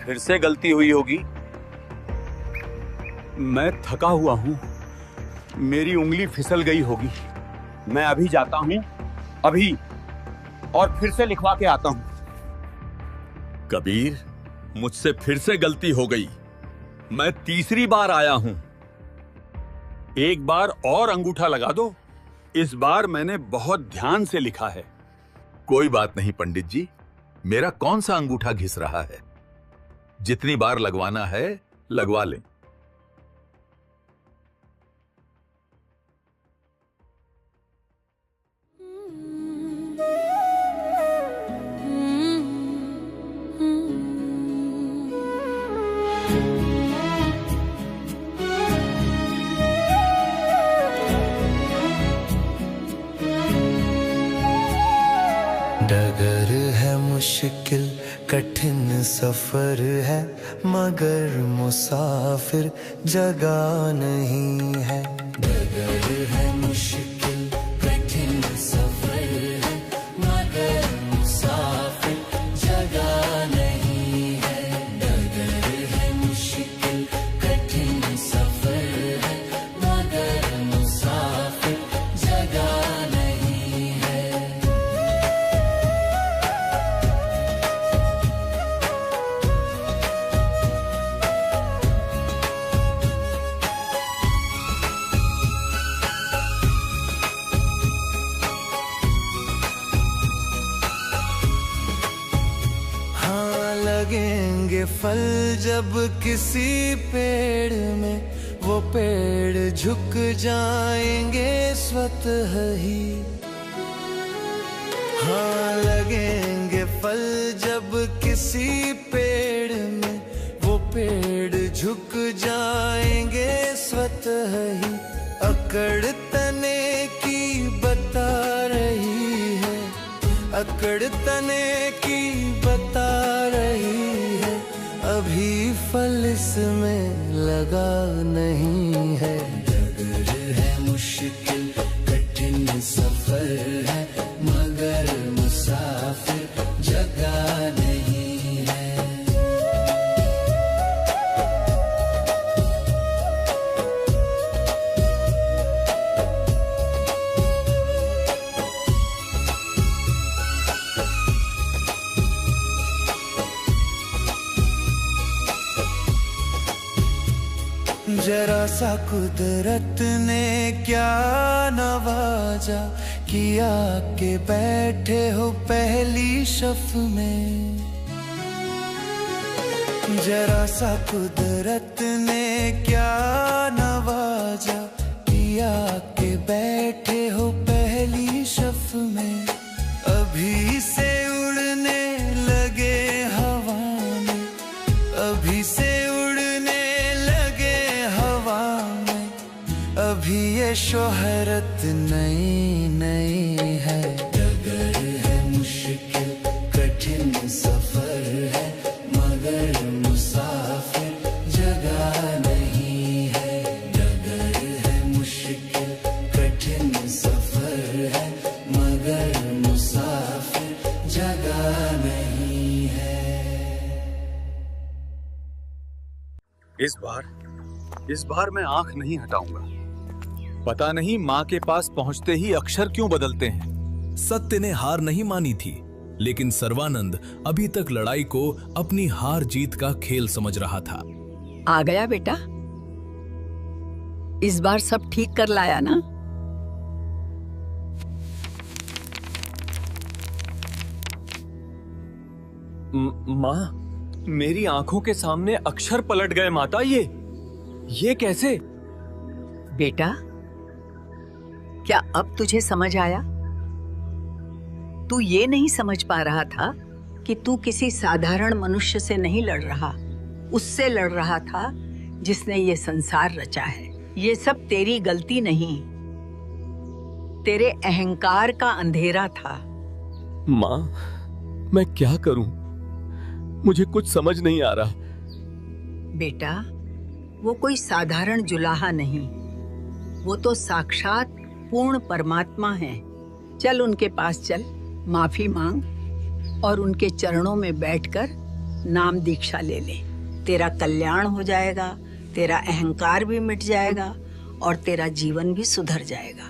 फिर से गलती हुई होगी। मैं थका हुआ हूं, मेरी उंगली फिसल गई होगी। मैं अभी जाता हूं, अभी, और फिर से लिखवा के आता हूं। कबीर, मुझसे फिर से गलती हो गई। मैं तीसरी बार आया हूं। एक बार और अंगूठा लगा दो। इस बार मैंने बहुत ध्यान से लिखा है। कोई बात नहीं पंडित जी, मेरा कौन सा अंगूठा घिस रहा है। जितनी बार लगवाना है लगवा लें। डगर है मुश्किल कठिन सफर है, मगर मुसाफिर जगह नहीं है। डगर है मुश्किल कठिन सफर है, मगर मुसाफिर जगह नहीं है। डगर है मुश्किल कठिन सफर है, मगर मुसाफिर जगह नहीं है। लगेंगे फल जब किसी पेड़ में, वो पेड़ झुक जाएंगे स्वतः ही। हाँ, लगेंगे फल जब किसी पेड़ में, वो पेड़ झुक जाएंगे स्वतः ही। अकड़ तने की बता रही है, अकड़ तने की बता रही है, अभी फल इसमें लगा नहीं है। डगर है मुश्किल कठिन सफर है, मगर मुसाफिर जगह नहीं है। जरा सा कुदरत ने क्या नवाजा, किया के बैठे हो पहली शफ में। जरा सा कुदरत ने क्या नवाजा, किया के बैठे हो पहली शफ में। अभी शोहरत नई नई है, डगर है मुश्किल कठिन सफर है, मगर मुसाफिर जगह नहीं है। डगर है मुश्किल कठिन सफर है, मगर मुसाफिर जगह नहीं है। इस बार मैं आंख नहीं हटाऊंगा। पता नहीं माँ के पास पहुंचते ही अक्षर क्यों बदलते हैं। सत्य ने हार नहीं मानी थी, लेकिन सर्वानंद अभी तक लड़ाई को अपनी हार जीत का खेल समझ रहा था। आ गया बेटा, इस बार सब ठीक कर लाया ना? माँ, मेरी आंखों के सामने अक्षर पलट गए माता। ये कैसे? बेटा, क्या अब तुझे समझ आया? तू ये नहीं समझ पा रहा था कि तू किसी साधारण मनुष्य से नहीं लड़ रहा, उससे लड़ रहा था जिसने ये संसार रचा है। ये सब तेरी गलती नहीं, तेरे अहंकार का अंधेरा था। माँ, मैं क्या करूं? मुझे कुछ समझ नहीं आ रहा। बेटा, वो कोई साधारण जुलाहा नहीं, वो तो साक्षात पूर्ण परमात्मा है। चल उनके पास चल, माफी मांग और उनके चरणों में बैठकर नाम दीक्षा ले ले। तेरा कल्याण हो जाएगा, तेरा अहंकार भी मिट जाएगा और तेरा जीवन भी सुधर जाएगा।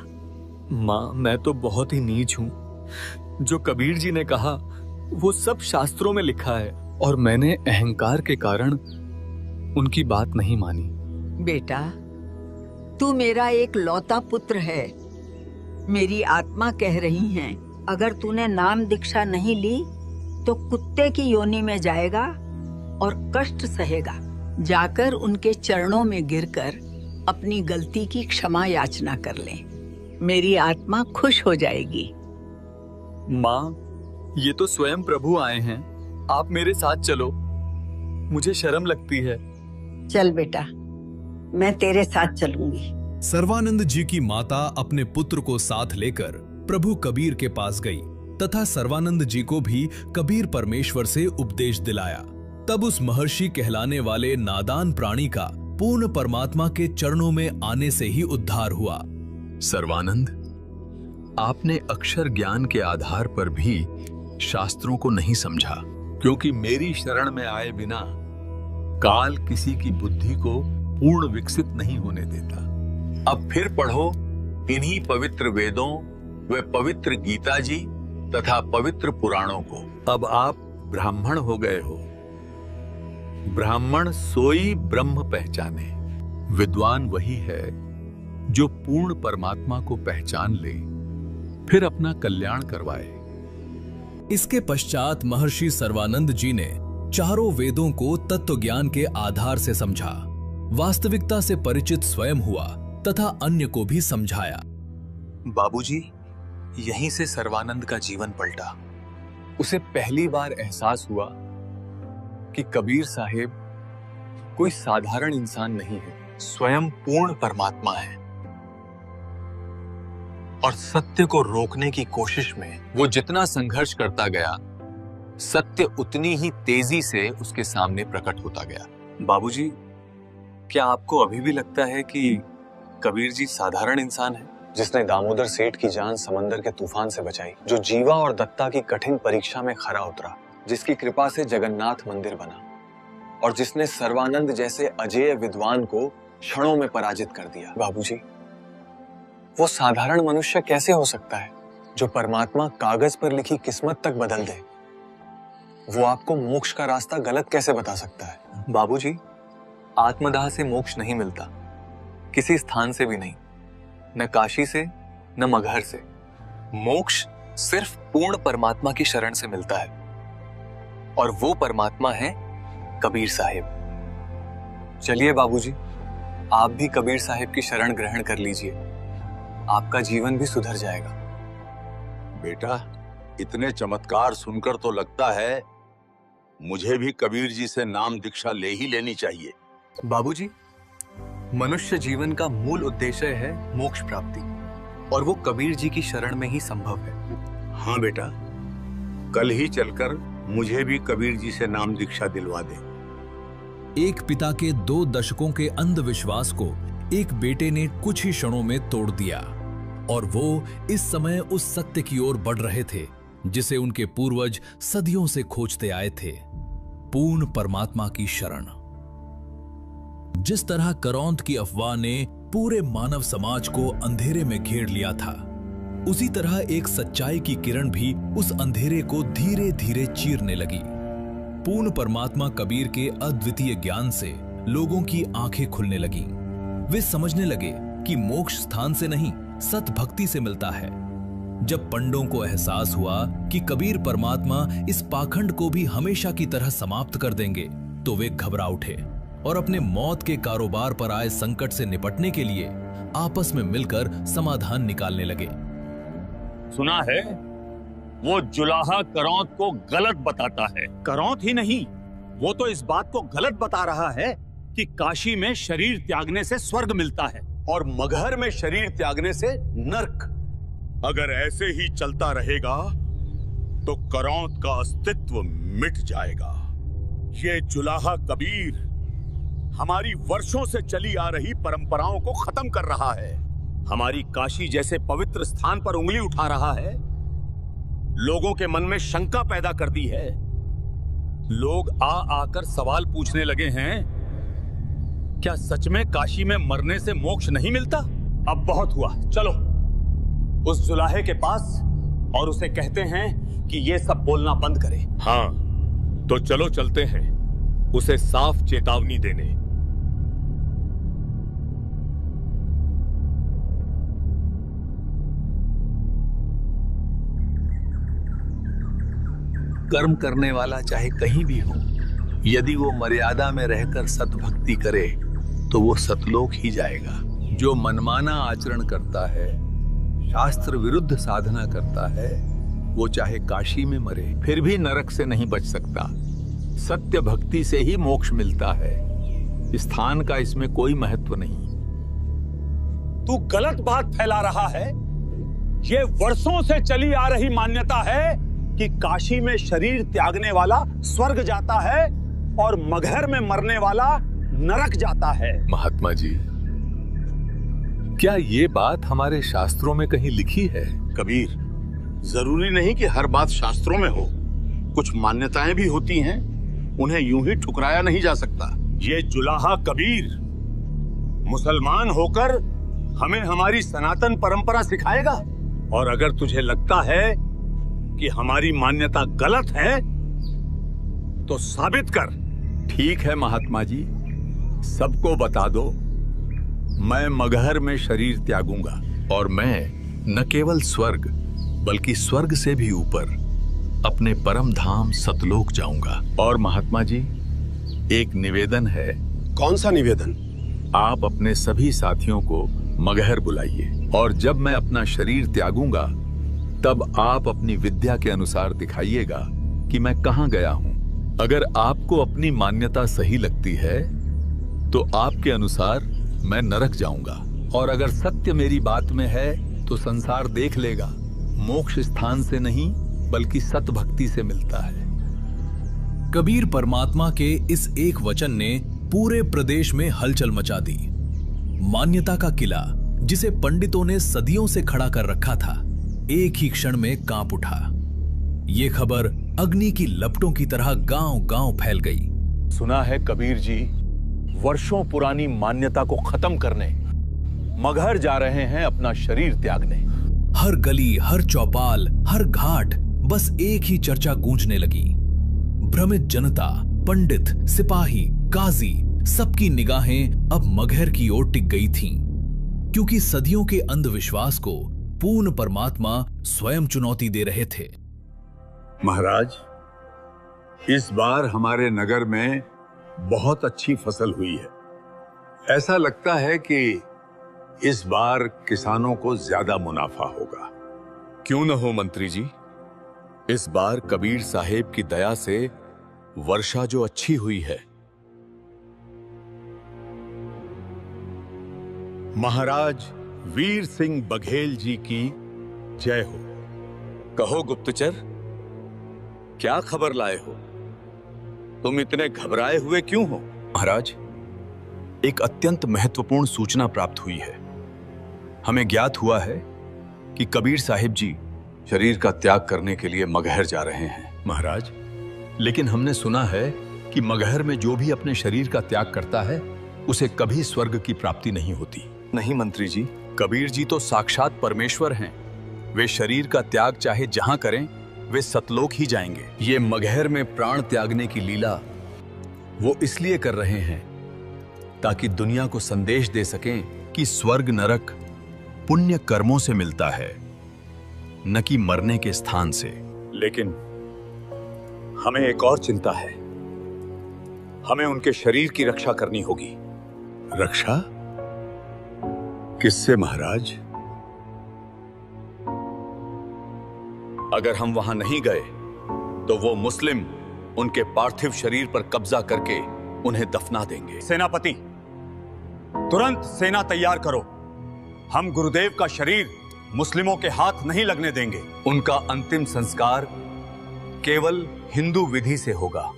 माँ, मैं तो बहुत ही नीच हूँ। जो कबीर जी ने कहा वो सब शास्त्रों में लिखा है और मैंने अहंकार के कारण उनकी बात नहीं मानी। बेटा, तू मेरा एक लौता पुत्र है। मेरी आत्मा कह रही है, अगर तूने नाम दीक्षा नहीं ली तो कुत्ते की योनि में जाएगा और कष्ट सहेगा। जाकर उनके चरणों में गिरकर अपनी गलती की क्षमा याचना कर ले। मेरी आत्मा खुश हो जाएगी। माँ, ये तो स्वयं प्रभु आए हैं, आप मेरे साथ चलो। मुझे शर्म लगती है। चल बेटा, मैं तेरे साथ चलूंगी। सर्वानंद जी की माता अपने पुत्र को साथ लेकर प्रभु कबीर के पास गई तथा सर्वानंद जी को भी कबीर परमेश्वर से उपदेश दिलाया। तब उस महर्षि कहलाने वाले नादान प्राणी का पूर्ण परमात्मा के चरणों में आने से ही उद्धार हुआ। सर्वानंद, आपने अक्षर ज्ञान के आधार पर भी शास्त्रों को नहीं समझा, क्योंकि मेरी शरण में आए बिना काल किसी की बुद्धि को पूर्ण विकसित नहीं होने देता। अब फिर पढ़ो इन्हीं पवित्र वेदों व पवित्र गीता जी तथा पवित्र पुराणों को। अब आप ब्राह्मण हो गए हो। ब्राह्मण सोई ब्रह्म पहचाने। विद्वान वही है जो पूर्ण परमात्मा को पहचान ले, फिर अपना कल्याण करवाए। इसके पश्चात महर्षि सर्वानंद जी ने चारों वेदों को तत्व ज्ञान के आधार से समझा, वास्तविकता से परिचित स्वयं हुआ तथा अन्य को भी समझाया। बाबूजी, यहीं से सर्वानंद का जीवन पलटा। उसे पहली बार एहसास हुआ कि कबीर साहेब कोई साधारण इंसान नहीं है, स्वयं पूर्ण परमात्मा है। और सत्य को रोकने की कोशिश में वो जितना संघर्ष करता गया, सत्य उतनी ही तेजी से उसके सामने प्रकट होता गया। बाबूजी, क्या आपको अभी भी लगता है कि कबीर जी साधारण इंसान है, जिसने दामोदर सेठ की जान समंदर के तूफान से बचाई, जो जीवा और दत्ता की कठिन परीक्षा में खरा उतरा, जिसकी कृपा से जगन्नाथ मंदिर बना और जिसने सर्वानंद जैसे अजेय विद्वान को क्षणों में पराजित कर दिया? बाबूजी, वो साधारण मनुष्य कैसे हो सकता है जो परमात्मा कागज पर लिखी किस्मत तक बदल दे? वो आपको मोक्ष का रास्ता गलत कैसे बता सकता है? बाबूजी, आत्मदाह से मोक्ष नहीं मिलता, किसी स्थान से भी नहीं, न काशी से न मगहर से। मोक्ष सिर्फ पूर्ण परमात्मा की शरण से मिलता है, और वो परमात्मा है कबीर साहिब। चलिए बाबूजी, आप भी कबीर साहिब की शरण ग्रहण कर लीजिए, आपका जीवन भी सुधर जाएगा। बेटा, इतने चमत्कार सुनकर तो लगता है मुझे भी कबीर जी से नाम दीक्षा ले ही लेनी चाहिए। बाबूजी, मनुष्य जीवन का मूल उद्देश्य है मोक्ष प्राप्ति, और वो कबीर जी की शरण में ही संभव है। हाँ बेटा, कल ही चलकर मुझे भी कबीर जी से नाम दीक्षा दिलवा दे। एक पिता के 2 दशकों के अंधविश्वास को एक बेटे ने कुछ ही क्षणों में तोड़ दिया, और वो इस समय उस सत्य की ओर बढ़ रहे थे जिसे उनके पूर्वज सदियों से खोजते आए थे, पूर्ण परमात्मा की शरण। जिस तरह करौंद की अफवाह ने पूरे मानव समाज को अंधेरे में घेर लिया था, उसी तरह एक सच्चाई की किरण भी उस अंधेरे को धीरे धीरे चीरने लगी। पूर्ण परमात्मा कबीर के अद्वितीय ज्ञान से लोगों की आंखें खुलने लगीं। वे समझने लगे कि मोक्ष स्थान से नहीं, सत भक्ति से मिलता है। जब पंडों को एहसास हुआ कि कबीर परमात्मा इस पाखंड को भी हमेशा की तरह समाप्त कर देंगे, तो वे घबरा उठे और अपने मौत के कारोबार पर आए संकट से निपटने के लिए आपस में मिलकर समाधान निकालने लगे। सुना है वो जुलाहा करौंद को गलत बताता है। करौंद ही नहीं, वो तो इस बात को गलत बता रहा है कि काशी में शरीर त्यागने से स्वर्ग मिलता है और मगहर में शरीर त्यागने से नर्क। अगर ऐसे ही चलता रहेगा तो करौंद का अस्तित्व मिट जाएगा। ये जुलाहा कबीर हमारी वर्षों से चली आ रही परंपराओं को खत्म कर रहा है। हमारी काशी जैसे पवित्र स्थान पर उंगली उठा रहा है। लोगों के मन में शंका पैदा कर दी है। लोग आकर सवाल पूछने लगे हैं, क्या सच में काशी में मरने से मोक्ष नहीं मिलता? अब बहुत हुआ, चलो उस जुलाहे के पास और उसे कहते हैं कि ये सब बोलना बंद करे। हाँ, तो चलो चलते हैं उसे साफ चेतावनी देने। कर्म करने वाला चाहे कहीं भी हो, यदि वो मर्यादा में रहकर सतभक्ति करे तो वो सतलोक ही जाएगा। जो मनमाना आचरण करता है, शास्त्र विरुद्ध साधना करता है, वो चाहे काशी में मरे फिर भी नरक से नहीं बच सकता। सत्य भक्ति से ही मोक्ष मिलता है। स्थान का इसमें कोई महत्व नहीं। तू गलत बात फैला रहा है। ये वर्षों से चली आ रही मान्यता है कि काशी में शरीर त्यागने वाला स्वर्ग जाता है और मगहर में मरने वाला नरक जाता है। महात्मा जी, क्या ये बात हमारे शास्त्रों में कहीं लिखी है? कबीर, जरूरी नहीं कि हर बात शास्त्रों में हो। कुछ मान्यताएं भी होती हैं, उन्हें यूं ही ठुकराया नहीं जा सकता। ये जुलाहा कबीर मुसलमान होकर हमें हमारी सनातन परंपरा सिखाएगा। और अगर तुझे लगता है कि हमारी मान्यता गलत है तो साबित कर। ठीक है महात्मा जी, सबको बता दो, मैं मगहर में शरीर त्यागूंगा और मैं न केवल स्वर्ग बल्कि स्वर्ग से भी ऊपर अपने परम धाम सतलोक जाऊंगा। और महात्मा जी, एक निवेदन है। कौन सा निवेदन? आप अपने सभी साथियों को मगहर बुलाइए, और जब मैं अपना शरीर त्यागूंगा तब आप अपनी विद्या के अनुसार दिखाइएगा कि मैं कहां गया हूं। अगर आपको अपनी मान्यता सही लगती है तो आपके अनुसार मैं नरक जाऊंगा, और अगर सत्य मेरी बात में है तो संसार देख लेगा मोक्ष स्थान से नहीं बल्कि सत भक्ति से मिलता है। कबीर परमात्मा के इस एक वचन ने पूरे प्रदेश में हलचल मचा दी। मान्यता का किला, जिसे पंडितों ने सदियों से खड़ा कर रखा था, एक ही क्षण में कांप उठा। ये खबर अग्नि की लपटों की तरह गांव-गांव फैल गई। सुना है कबीर जी वर्षों पुरानी मान्यता को खत्म करने मगहर जा रहे हैं अपना शरीर त्यागने। हर गली, हर चौपाल, हर घाट बस एक ही चर्चा गूंजने लगी। भ्रमित जनता, पंडित, सिपाही, काजी, सबकी निगाहें अब मगहर की ओर टिक गई थीं, क्योंकि सदियों के अंधविश्वास को पूर्ण परमात्मा स्वयं चुनौती दे रहे थे। महाराज, इस बार हमारे नगर में बहुत अच्छी फसल हुई है। ऐसा लगता है कि इस बार किसानों को ज्यादा मुनाफा होगा। क्यों न हो मंत्री जी, इस बार कबीर साहेब की दया से वर्षा जो अच्छी हुई है। महाराज वीर सिंह बघेल जी की जय हो। कहो गुप्तचर, क्या खबर लाए हो? तुम इतने घबराए हुए क्यों हो? महाराज, एक अत्यंत महत्वपूर्ण सूचना प्राप्त हुई है। हमें ज्ञात हुआ है कि कबीर साहिब जी शरीर का त्याग करने के लिए मगहर जा रहे हैं। महाराज, लेकिन हमने सुना है कि मगहर में जो भी अपने शरीर का त्याग करता है उसे कभी स्वर्ग की प्राप्ति नहीं होती। नहीं मंत्री जी, कबीर जी तो साक्षात परमेश्वर हैं। वे शरीर का त्याग चाहे जहां करें वे सतलोक ही जाएंगे। ये मगहर में प्राण त्यागने की लीला वो इसलिए कर रहे हैं ताकि दुनिया को संदेश दे सकें कि स्वर्ग नरक पुण्य कर्मों से मिलता है, न कि मरने के स्थान से। लेकिन हमें एक और चिंता है। हमें उनके शरीर की रक्षा करनी होगी। रक्षा? किससे महाराज? अगर हम वहां नहीं गए तो वो मुस्लिम उनके पार्थिव शरीर पर कब्जा करके उन्हें दफना देंगे। सेनापति, तुरंत सेना तैयार करो। हम गुरुदेव का शरीर मुस्लिमों के हाथ नहीं लगने देंगे। उनका अंतिम संस्कार केवल हिंदू विधि से होगा।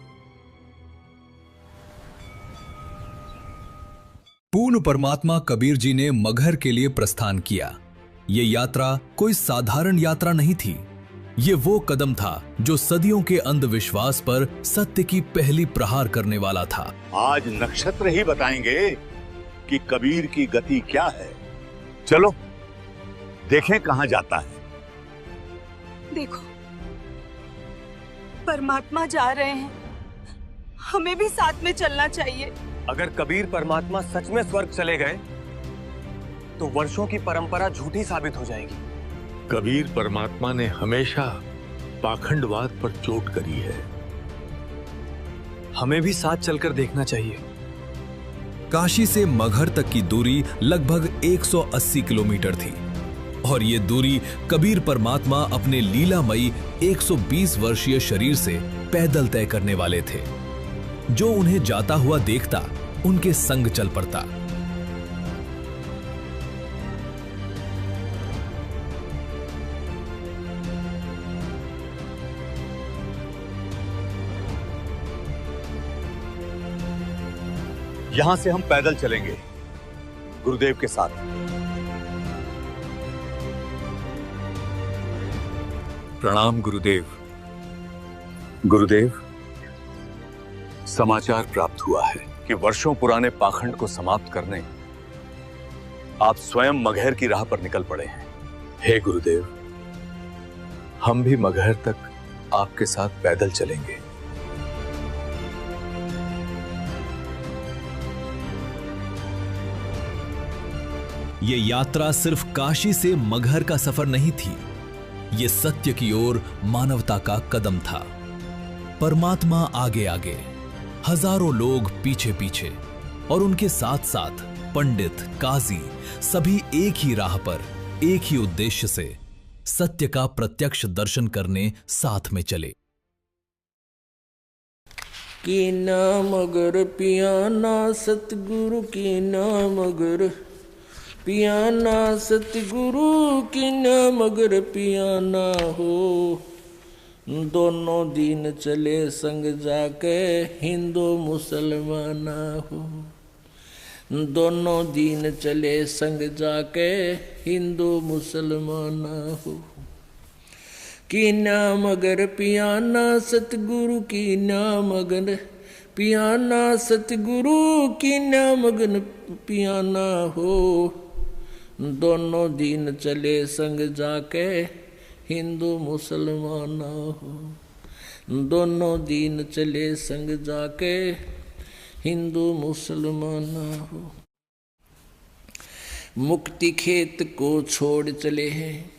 पूर्ण परमात्मा कबीर जी ने मगहर के लिए प्रस्थान किया। ये यात्रा कोई साधारण यात्रा नहीं थी। ये वो कदम था जो सदियों के अंधविश्वास पर सत्य की पहली प्रहार करने वाला था। आज नक्षत्र ही बताएंगे कि कबीर की गति क्या है। चलो देखें कहां जाता है। देखो, परमात्मा जा रहे हैं, हमें भी साथ में चलना चाहिए। अगर कबीर परमात्मा सच में स्वर्ग चले गए तो वर्षों की परंपरा झूठी साबित हो जाएगी। कबीर परमात्मा ने हमेशा पाखंडवाद पर चोट करी है। हमें भी साथ चलकर देखना चाहिए। काशी से मगहर तक की दूरी लगभग 180 किलोमीटर थी और ये दूरी कबीर परमात्मा अपने लीलामयी 120 वर्षीय शरीर से पैदल तय करने वाले थे। जो उन्हें जाता हुआ देखता उनके संग चल पड़ता। यहां से हम पैदल चलेंगे गुरुदेव के साथ। प्रणाम गुरुदेव। गुरुदेव, समाचार प्राप्त हुआ है कि वर्षों पुराने पाखंड को समाप्त करने आप स्वयं मगहर की राह पर निकल पड़े हैं। हे गुरुदेव, हम भी मगहर तक आपके साथ पैदल चलेंगे। ये यात्रा सिर्फ काशी से मगहर का सफर नहीं थी, ये सत्य की ओर मानवता का कदम था। परमात्मा आगे आगे, हजारों लोग पीछे पीछे और उनके साथ साथ पंडित, काजी सभी एक ही राह पर एक ही उद्देश्य से सत्य का प्रत्यक्ष दर्शन करने साथ में चले। की नाम अगर पियाना सतगुरु की नाम अगर पियाना सतगुरु की नाम अगर पियाना हो, दोनों दिन चले संग जाके हिंदू मुसलमाना हो, दोनों दिन चले संग जाके हिंदू मुसलमाना हो। की नाम अगर पियाना सतगुरु की नाम अगर पियाना सतगुरु की नाम अगर पियाना हो, दोनों दिन चले संग जाके हिंदू मुसलमाना हो, दोनों दिन चले संग जाके हिंदू मुसलमाना हो। मुक्ति खेत को छोड़ चले हैं।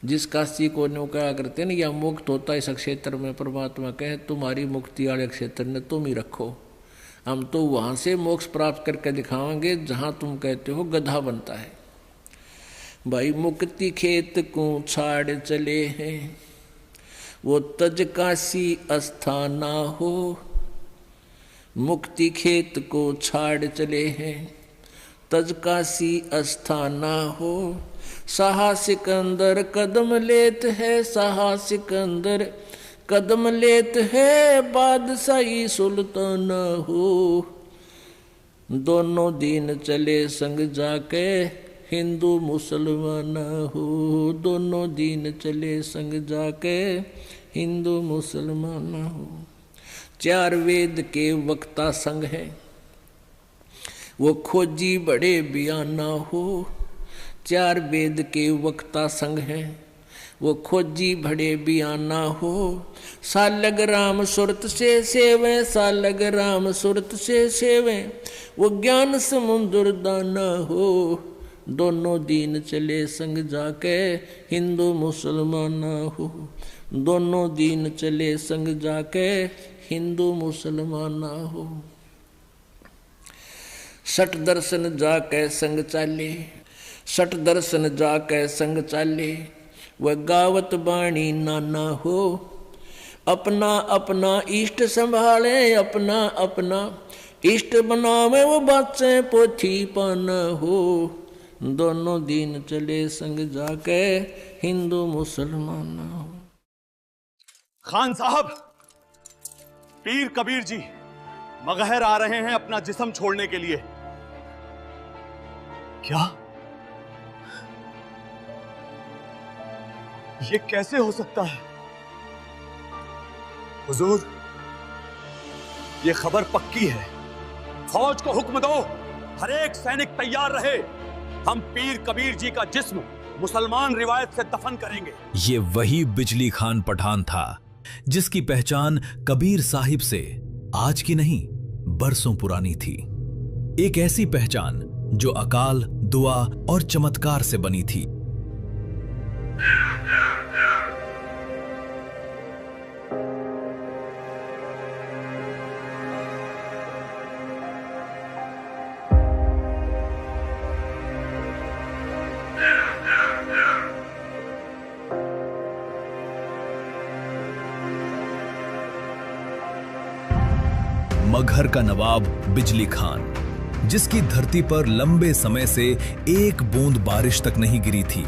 जिस काशी को नौका करते ना, या मुक्त होता इस क्षेत्र में, परमात्मा कहे तुम्हारी मुक्ति वाले क्षेत्र ने तुम ही रखो। हम तो वहां से मोक्ष प्राप्त करके दिखाएंगे जहां तुम कहते हो गधा बनता है। भाई मुक्ति खेत को छाड़ चले हैं, वो तज काशी अस्थाना हो। मुक्ति खेत को छाड़ चले हैं, तज काशी अस्थाना हो। साहा सिकंदर कदम लेत है, साहा सिकंदर कदम लेत है, बादशाही सुल्ताना हो। दोनों दीन चले संग जाके हिंदू मुसलमान हो। दोनों दीन चले संग जाके हिंदू मुसलमान हो। चार वेद के वक्ता संग है, वो खोजी बड़े बयाना हो। चार वेद के वक्ता संग है, वो खोजी बड़े बयाना हो। सालग राम सुरत से सेवे, सालग राम सुरत से सेवे, वो ज्ञान समुद्र दाना हो। दोनों दीन चले संग जाके हिंदू मुसलमान हो। दोनों दीन चले संग जाके हिंदू मुसलमान हो। सठ दर्शन जाके संग चाले, सठ दर्शन जाके संग चाले, वह गावत बाणी नाना हो। अपना अपना इष्ट संभाले, अपना अपना इष्ट बनावे, वो बाचे पोथी पाना हो। दोनों दीन चले संग जाके हिंदू मुसलमान हो। खान साहब, पीर कबीर जी मगहर आ रहे हैं अपना जिस्म छोड़ने के लिए। क्या ये कैसे हो सकता है? हुजूर, ये खबर पक्की है। फौज को हुक्म दो, हर एक सैनिक तैयार रहे। हम पीर कबीर जी का जिस्म मुसलमान रिवायत से दफन करेंगे। ये वही बिजली खान पठान था जिसकी पहचान कबीर साहिब से आज की नहीं बरसों पुरानी थी। एक ऐसी पहचान जो अकाल, दुआ और चमत्कार से बनी थी। मगहर का नवाब बिजली खान, जिसकी धरती पर लंबे समय से एक बूंद बारिश तक नहीं गिरी थी।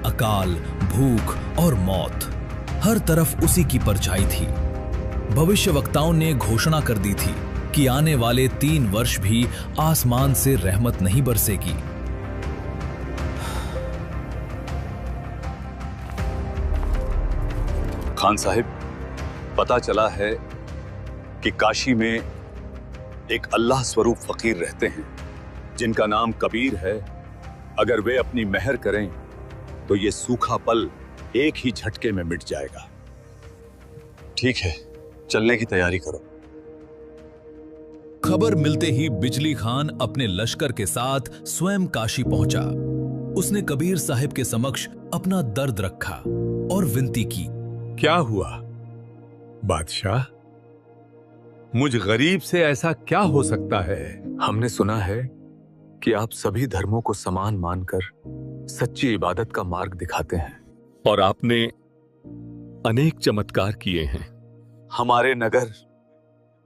अकाल, भूख और मौत हर तरफ उसी की परछाई थी। भविष्यवक्ताओं ने घोषणा कर दी थी कि आने वाले 3 वर्ष भी आसमान से रहमत नहीं बरसेगी। खान साहिब, पता चला है कि काशी में एक अल्लाह स्वरूप फकीर रहते हैं जिनका नाम कबीर है। अगर वे अपनी मेहर करें तो ये सूखा पल एक ही झटके में मिट जाएगा। ठीक है, चलने की तैयारी करो। खबर मिलते ही बिजली खान अपने लश्कर के साथ स्वयं काशी पहुंचा। उसने कबीर साहिब के समक्ष अपना दर्द रखा और विनती की। क्या हुआ बादशाह? मुझ गरीब से ऐसा क्या हो सकता है? हमने सुना है कि आप सभी धर्मों को समान मानकर सच्ची इबादत का मार्ग दिखाते हैं और आपने अनेक चमत्कार किए हैं। हमारे नगर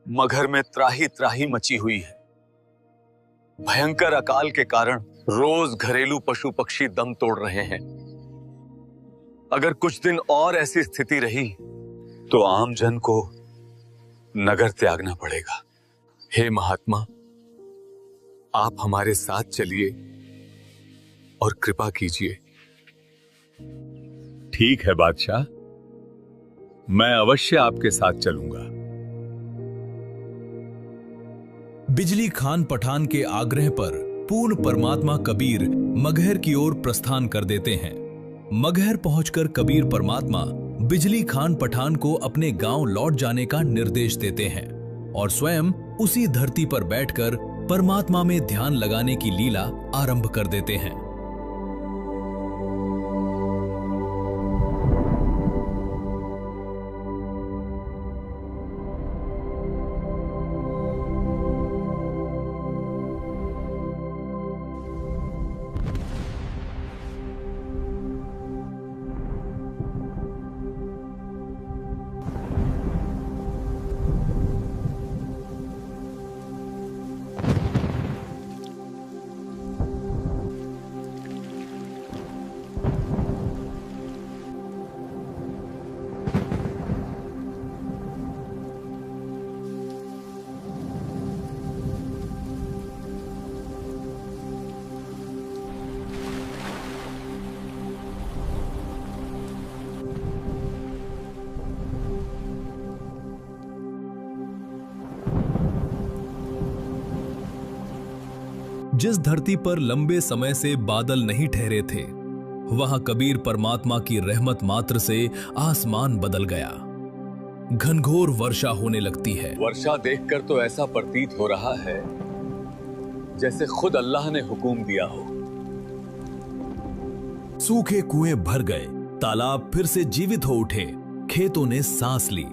मगहर में त्राही त्राही मची हुई है। भयंकर अकाल के कारण रोज घरेलू पशु पक्षी दम तोड़ रहे हैं। अगर कुछ दिन और ऐसी स्थिति रही तो आम जन को नगर त्यागना पड़ेगा। हे महात्मा, आप हमारे साथ चलिए और कृपा कीजिए। ठीक है बादशाह, मैं अवश्य आपके साथ चलूंगा। बिजली खान पठान के आग्रह पर पूर्ण परमात्मा कबीर मगहर की ओर प्रस्थान कर देते हैं। मगहर पहुंचकर कबीर परमात्मा बिजली खान पठान को अपने गांव लौट जाने का निर्देश देते हैं और स्वयं उसी धरती पर बैठकर परमात्मा में ध्यान लगाने की लीला आरंभ कर देते हैं। जिस धरती पर लंबे समय से बादल नहीं ठहरे थे, वहां कबीर परमात्मा की रहमत मात्र से आसमान बदल गया। घनघोर वर्षा होने लगती है। वर्षा देखकर तो ऐसा प्रतीत हो रहा है जैसे खुद अल्लाह ने हुक्म दिया हो। सूखे कुएं भर गए, तालाब फिर से जीवित हो उठे, खेतों ने सांस ली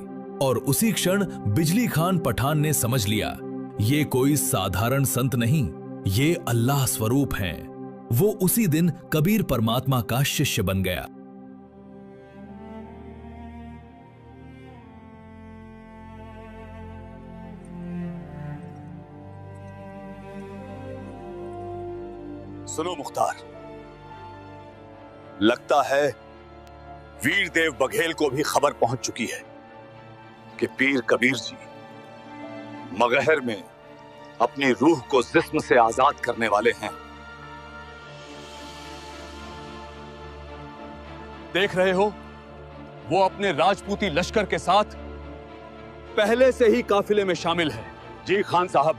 और उसी क्षण बिजली खान पठान ने समझ लिया, ये कोई साधारण संत नहीं, ये अल्लाह स्वरूप हैं। वो उसी दिन कबीर परमात्मा का शिष्य बन गया। सुनो मुख्तार, लगता है वीरदेव बघेल को भी खबर पहुंच चुकी है कि पीर कबीर जी मगहर में अपनी रूह को जिस्म से आजाद करने वाले हैं। देख रहे हो, वो अपने राजपूती लश्कर के साथ पहले से ही काफिले में शामिल है। जी खान साहब,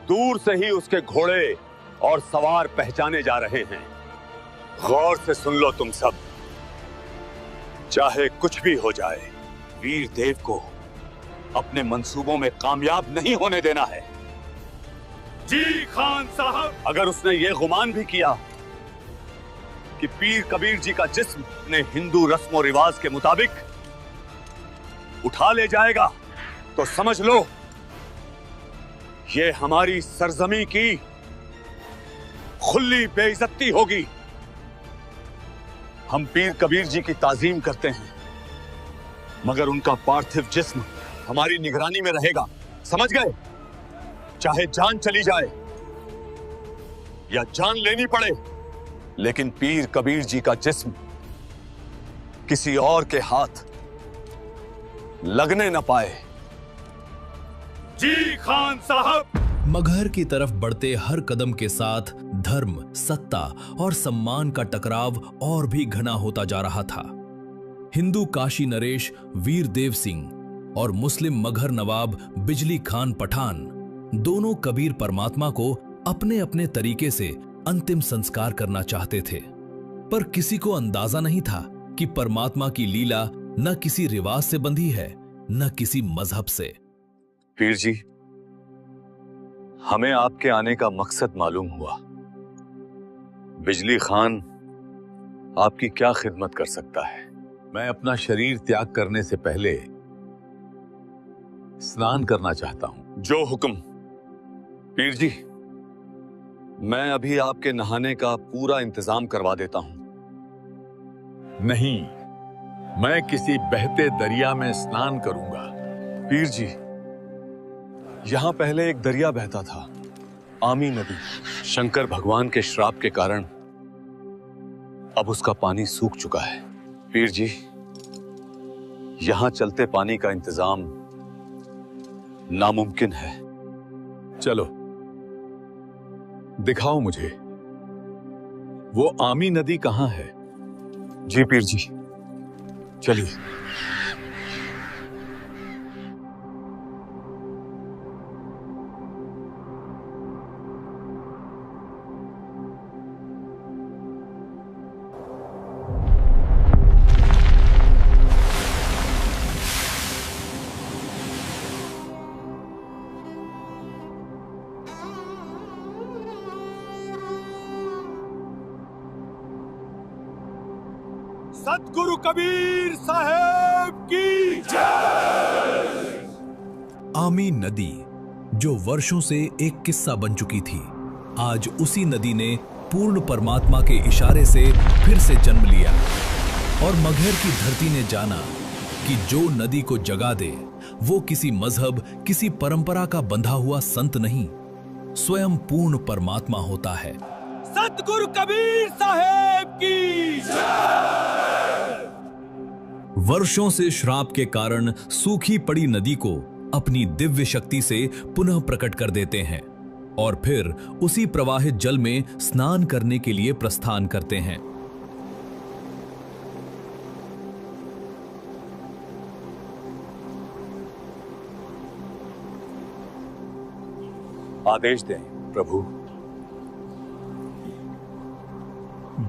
दूर से ही उसके घोड़े और सवार पहचाने जा रहे हैं। गौर से सुन लो तुम सब, चाहे कुछ भी हो जाए, वीरदेव को अपने मंसूबों में कामयाब नहीं होने देना है। जी खान साहब, अगर उसने ये गुमान भी किया कि पीर कबीर जी का जिस्म अपने हिंदू रस्म और रिवाज के मुताबिक उठा ले जाएगा, तो समझ लो ये हमारी सरजमी की खुली बेइज्जती होगी। हम पीर कबीर जी की ताजीम करते हैं, मगर उनका पार्थिव जिस्म हमारी निगरानी में रहेगा, समझ गए? चाहे जान चली जाए या जान लेनी पड़े, लेकिन पीर कबीर जी का जिस्म किसी और के हाथ लगने न पाए। जी खान साहब। मगहर की तरफ बढ़ते हर कदम के साथ धर्म, सत्ता और सम्मान का टकराव और भी घना होता जा रहा था। हिंदू काशी नरेश वीरदेव सिंह और मुस्लिम मगहर नवाब बिजली खान पठान दोनों कबीर परमात्मा को अपने अपने तरीके से अंतिम संस्कार करना चाहते थे, पर किसी को अंदाजा नहीं था कि परमात्मा की लीला न किसी रिवाज से बंधी है, न किसी मजहब से। पीर जी, हमें आपके आने का मकसद मालूम हुआ। बिजली खान आपकी क्या खिदमत कर सकता है? मैं अपना शरीर त्याग करने से पहले स्नान करना चाहता हूं। जो हुक्म पीर जी, मैं अभी आपके नहाने का पूरा इंतजाम करवा देता हूं। नहीं, मैं किसी बहते दरिया में स्नान करूंगा। पीर जी, यहां पहले एक दरिया बहता था, आमी नदी। शंकर भगवान के श्राप के कारण अब उसका पानी सूख चुका है। पीर जी, यहां चलते पानी का इंतजाम नामुमकिन है। चलो दिखाओ मुझे, वो आमी नदी कहां है? जी पीर जी, चलिए। सतगुरु कबीर साहेब की जय। आमी नदी, जो वर्षों से एक किस्सा बन चुकी थी, आज उसी नदी ने पूर्ण परमात्मा के इशारे से फिर से जन्म लिया और मगहर की धरती ने जाना कि जो नदी को जगा दे वो किसी मजहब, किसी परंपरा का बंधा हुआ संत नहीं, स्वयं पूर्ण परमात्मा होता है। सतगुरु कबीर साहेब की जय। वर्षों से श्राप के कारण सूखी पड़ी नदी को अपनी दिव्य शक्ति से पुनः प्रकट कर देते हैं और फिर उसी प्रवाहित जल में स्नान करने के लिए प्रस्थान करते हैं। आदेश दें प्रभु।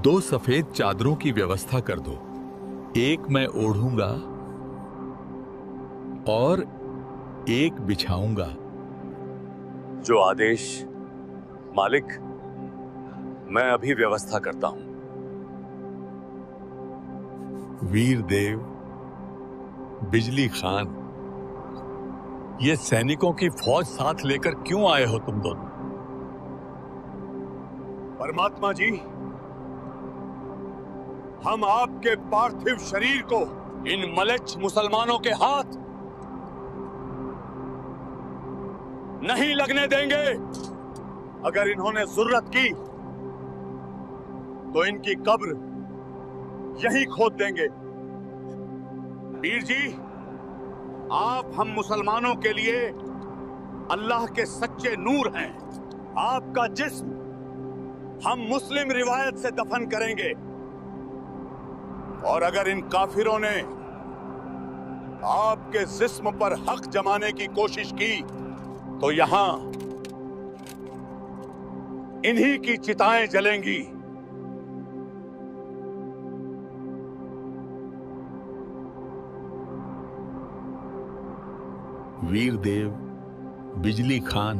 2 सफेद चादरों की व्यवस्था कर दो। एक मैं ओढ़ूंगा और एक बिछाऊंगा। जो आदेश मालिक, मैं अभी व्यवस्था करता हूं। वीरदेव, बिजली खान, ये सैनिकों की फौज साथ लेकर क्यों आए हो तुम दोनों? परमात्मा जी, हम आपके पार्थिव शरीर को इन मलेच्छ मुसलमानों के हाथ नहीं लगने देंगे। अगर इन्होंने जुर्रत की तो इनकी कब्र यहीं खोद देंगे। पीर जी, आप हम मुसलमानों के लिए अल्लाह के सच्चे नूर हैं। आपका जिस्म हम मुस्लिम रिवायत से दफन करेंगे, और अगर इन काफिरों ने आपके जिस्म पर हक जमाने की कोशिश की तो यहां इन्हीं की चिताएं जलेंगी। वीरदेव, बिजली खान,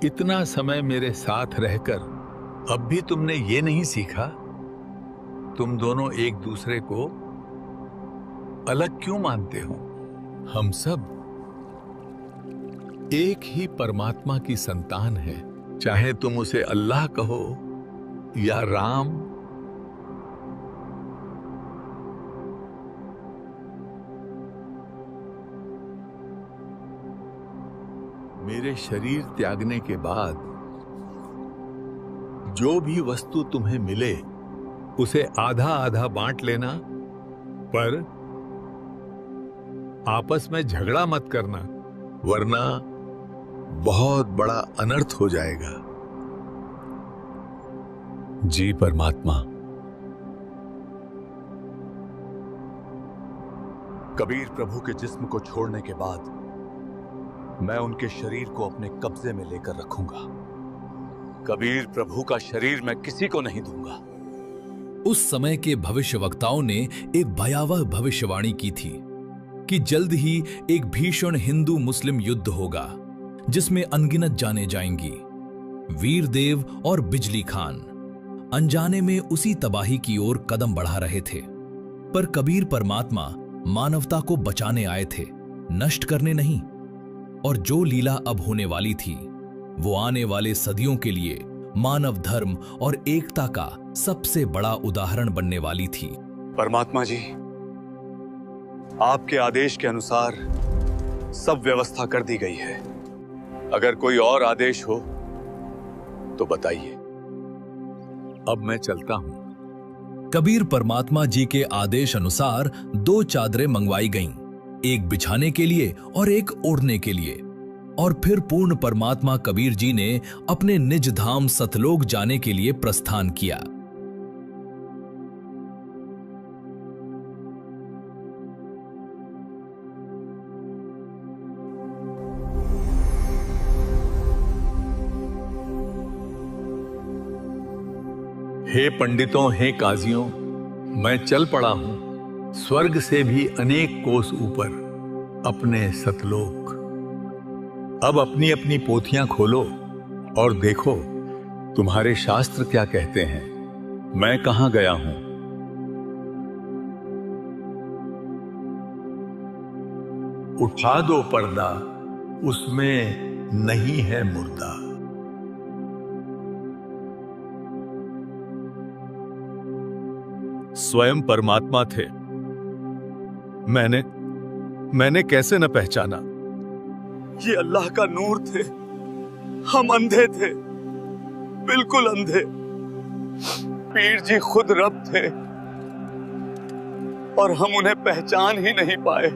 इतना समय मेरे साथ रहकर अब भी तुमने ये नहीं सीखा? तुम दोनों एक दूसरे को अलग क्यों मानते हो? हम सब एक ही परमात्मा की संतान है, चाहे तुम उसे अल्लाह कहो या राम। मेरे शरीर त्यागने के बाद जो भी वस्तु तुम्हें मिले उसे आधा आधा बांट लेना, पर आपस में झगड़ा मत करना, वरना बहुत बड़ा अनर्थ हो जाएगा। जी परमात्मा। कबीर प्रभु के जिस्म को छोड़ने के बाद मैं उनके शरीर को अपने कब्जे में लेकर रखूंगा। कबीर प्रभु का शरीर मैं किसी को नहीं दूंगा। उस समय के भविष्यवक्ताओं ने एक भयावह भविष्यवाणी की थी कि जल्द ही एक भीषण हिंदू मुस्लिम युद्ध होगा जिसमें अनगिनत जाने जाएंगी। वीरदेव और बिजली खान अनजाने में उसी तबाही की ओर कदम बढ़ा रहे थे, पर कबीर परमात्मा मानवता को बचाने आए थे, नष्ट करने नहीं। और जो लीला अब होने वाली थी वो आने वाले सदियों के लिए मानव धर्म और एकता का सबसे बड़ा उदाहरण बनने वाली थी। परमात्मा जी, आपके आदेश के अनुसार सब व्यवस्था कर दी गई है। अगर कोई और आदेश हो तो बताइए। अब मैं चलता हूं। कबीर परमात्मा जी के आदेश अनुसार 2 चादरें मंगवाई गईं, एक बिछाने के लिए और एक ओढ़ने के लिए। और फिर पूर्ण परमात्मा कबीर जी ने अपने निज धाम सतलोक जाने के लिए प्रस्थान किया। हे पंडितों, हे काजियों, मैं चल पड़ा हूं स्वर्ग से भी अनेक कोस ऊपर, अपने सतलोक। अब अपनी अपनी पोथियां खोलो और देखो तुम्हारे शास्त्र क्या कहते हैं, मैं कहां गया हूं। उठा दो पर्दा, उसमें नहीं है मुर्दा। स्वयं परमात्मा थे। मैंने कैसे न पहचाना? ये अल्लाह का नूर थे। हम अंधे थे, बिल्कुल अंधे। पीर जी खुद रब थे और हम उन्हें पहचान ही नहीं पाए।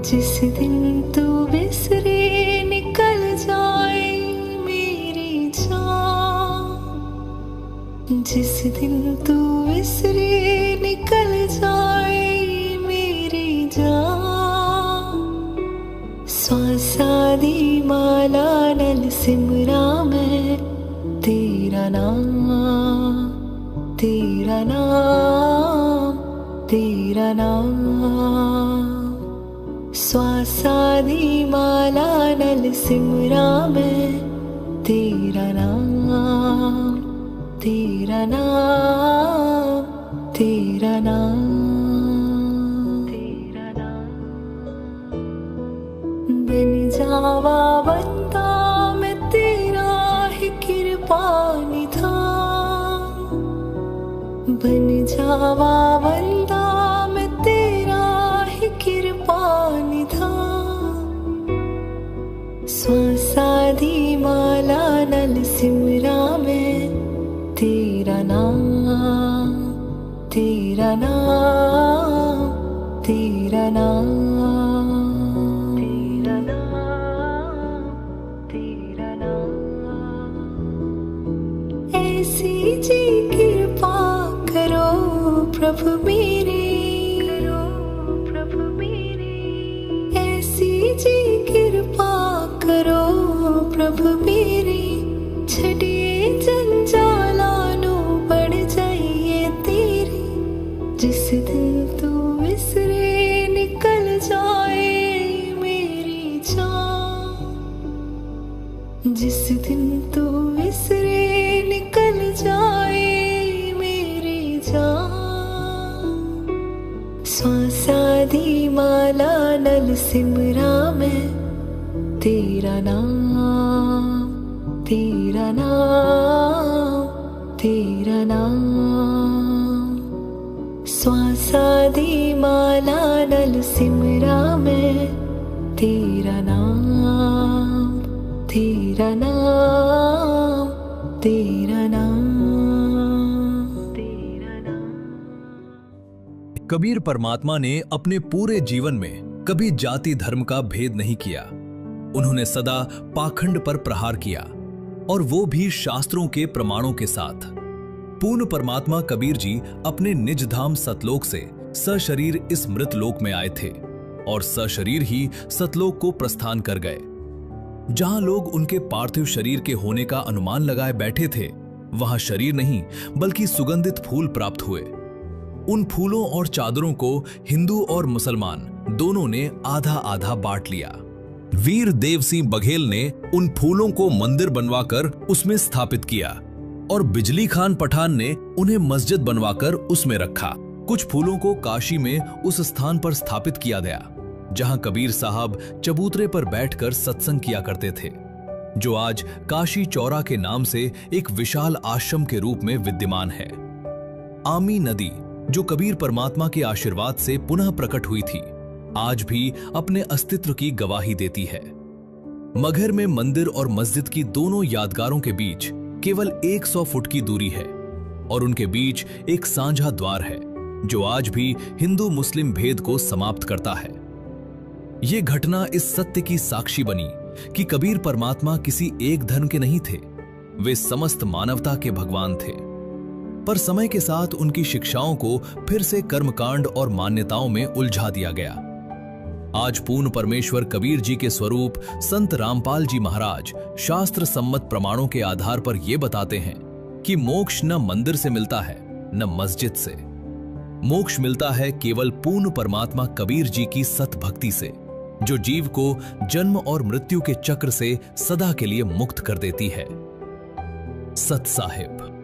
जिस दिन तू बिसरे निकल जाए मेरी जान, जिस दिन तू बिसरे निकल जाए मेरी जान। स्वासादी माला नल सिमरा मैं तेरा नाम, तेरा नाम, तेरा नाम। स्वासादी माला नल सिमरा मैं तेरा नाम, तेरा नाम, तेरा नाम, तेरा नाम। बन जावा बंदा मैं तेरा ही कृपा निधान। बन जावा बंदा मैं तेरा ही कृपा निधान। स्वासादी माला नल सिमरा मैं तेरा नाम, तेरा नाम, तेरा नाम, तेरा नाम, तेरा नाम। ऐसी जी कृपा करो प्रभु मेरे, करो प्रभु मेरे। ऐसी जी कृपा करो प्रभु मेरे। छड़िए जंजाला नो बढ़ जाइए तेरे। जिस दिन तू विसरे निकल जाए मेरी जान। जिस दिन तू विसरे निकल जाए मेरी जान। स्वासादी माला नल सिमरा मैं तेरा नाम, तेरा नाम, तेरा नाम। स्वासादी माला नल सिमरा मैं तेरा नाम, तेरा नाम, तेरा नाम, तेरा नाम। कबीर परमात्मा ने अपने पूरे जीवन में कभी जाति धर्म का भेद नहीं किया। उन्होंने सदा पाखंड पर प्रहार किया, और वो भी शास्त्रों के प्रमाणों के साथ। पूर्ण परमात्मा कबीर जी अपने निज धाम सतलोक से सशरीर इस मृत लोक में आए थे, और सशरीर ही सतलोक को प्रस्थान कर गए। जहां लोग उनके पार्थिव शरीर के होने का अनुमान लगाए बैठे थे, वहां शरीर नहीं बल्कि सुगंधित फूल प्राप्त हुए। उन फूलों और चादरों को हिंदू और मुसलमान दोनों ने आधा आधा बांट लिया। वीर देव सिंह बघेल ने उन फूलों को मंदिर बनवाकर उसमें स्थापित किया, और बिजली खान पठान ने उन्हें मस्जिद बनवाकर उसमें रखा। कुछ फूलों को काशी में उस स्थान पर स्थापित किया गया जहां कबीर साहब चबूतरे पर बैठकर सत्संग किया करते थे, जो आज काशी चौरा के नाम से एक विशाल आश्रम के रूप में विद्यमान है। आमी नदी, जो कबीर परमात्मा के आशीर्वाद से पुनः प्रकट हुई थी, आज भी अपने अस्तित्व की गवाही देती है। मगहर में मंदिर और मस्जिद की दोनों यादगारों के बीच केवल 100 फुट की दूरी है, और उनके बीच एक साझा द्वार है जो आज भी हिंदू मुस्लिम भेद को समाप्त करता है। ये घटना इस सत्य की साक्षी बनी कि कबीर परमात्मा किसी एक धर्म के नहीं थे, वे समस्त मानवता के भगवान थे। पर समय के साथ उनकी शिक्षाओं को फिर से कर्मकांड और मान्यताओं में उलझा दिया गया। आज पूर्ण परमेश्वर कबीर जी के स्वरूप संत रामपाल जी महाराज शास्त्र सम्मत प्रमाणों के आधार पर यह बताते हैं कि मोक्ष न मंदिर से मिलता है न मस्जिद से। मोक्ष मिलता है केवल पूर्ण परमात्मा कबीर जी की सत भक्ति से, जो जीव को जन्म और मृत्यु के चक्र से सदा के लिए मुक्त कर देती है। सत साहिब।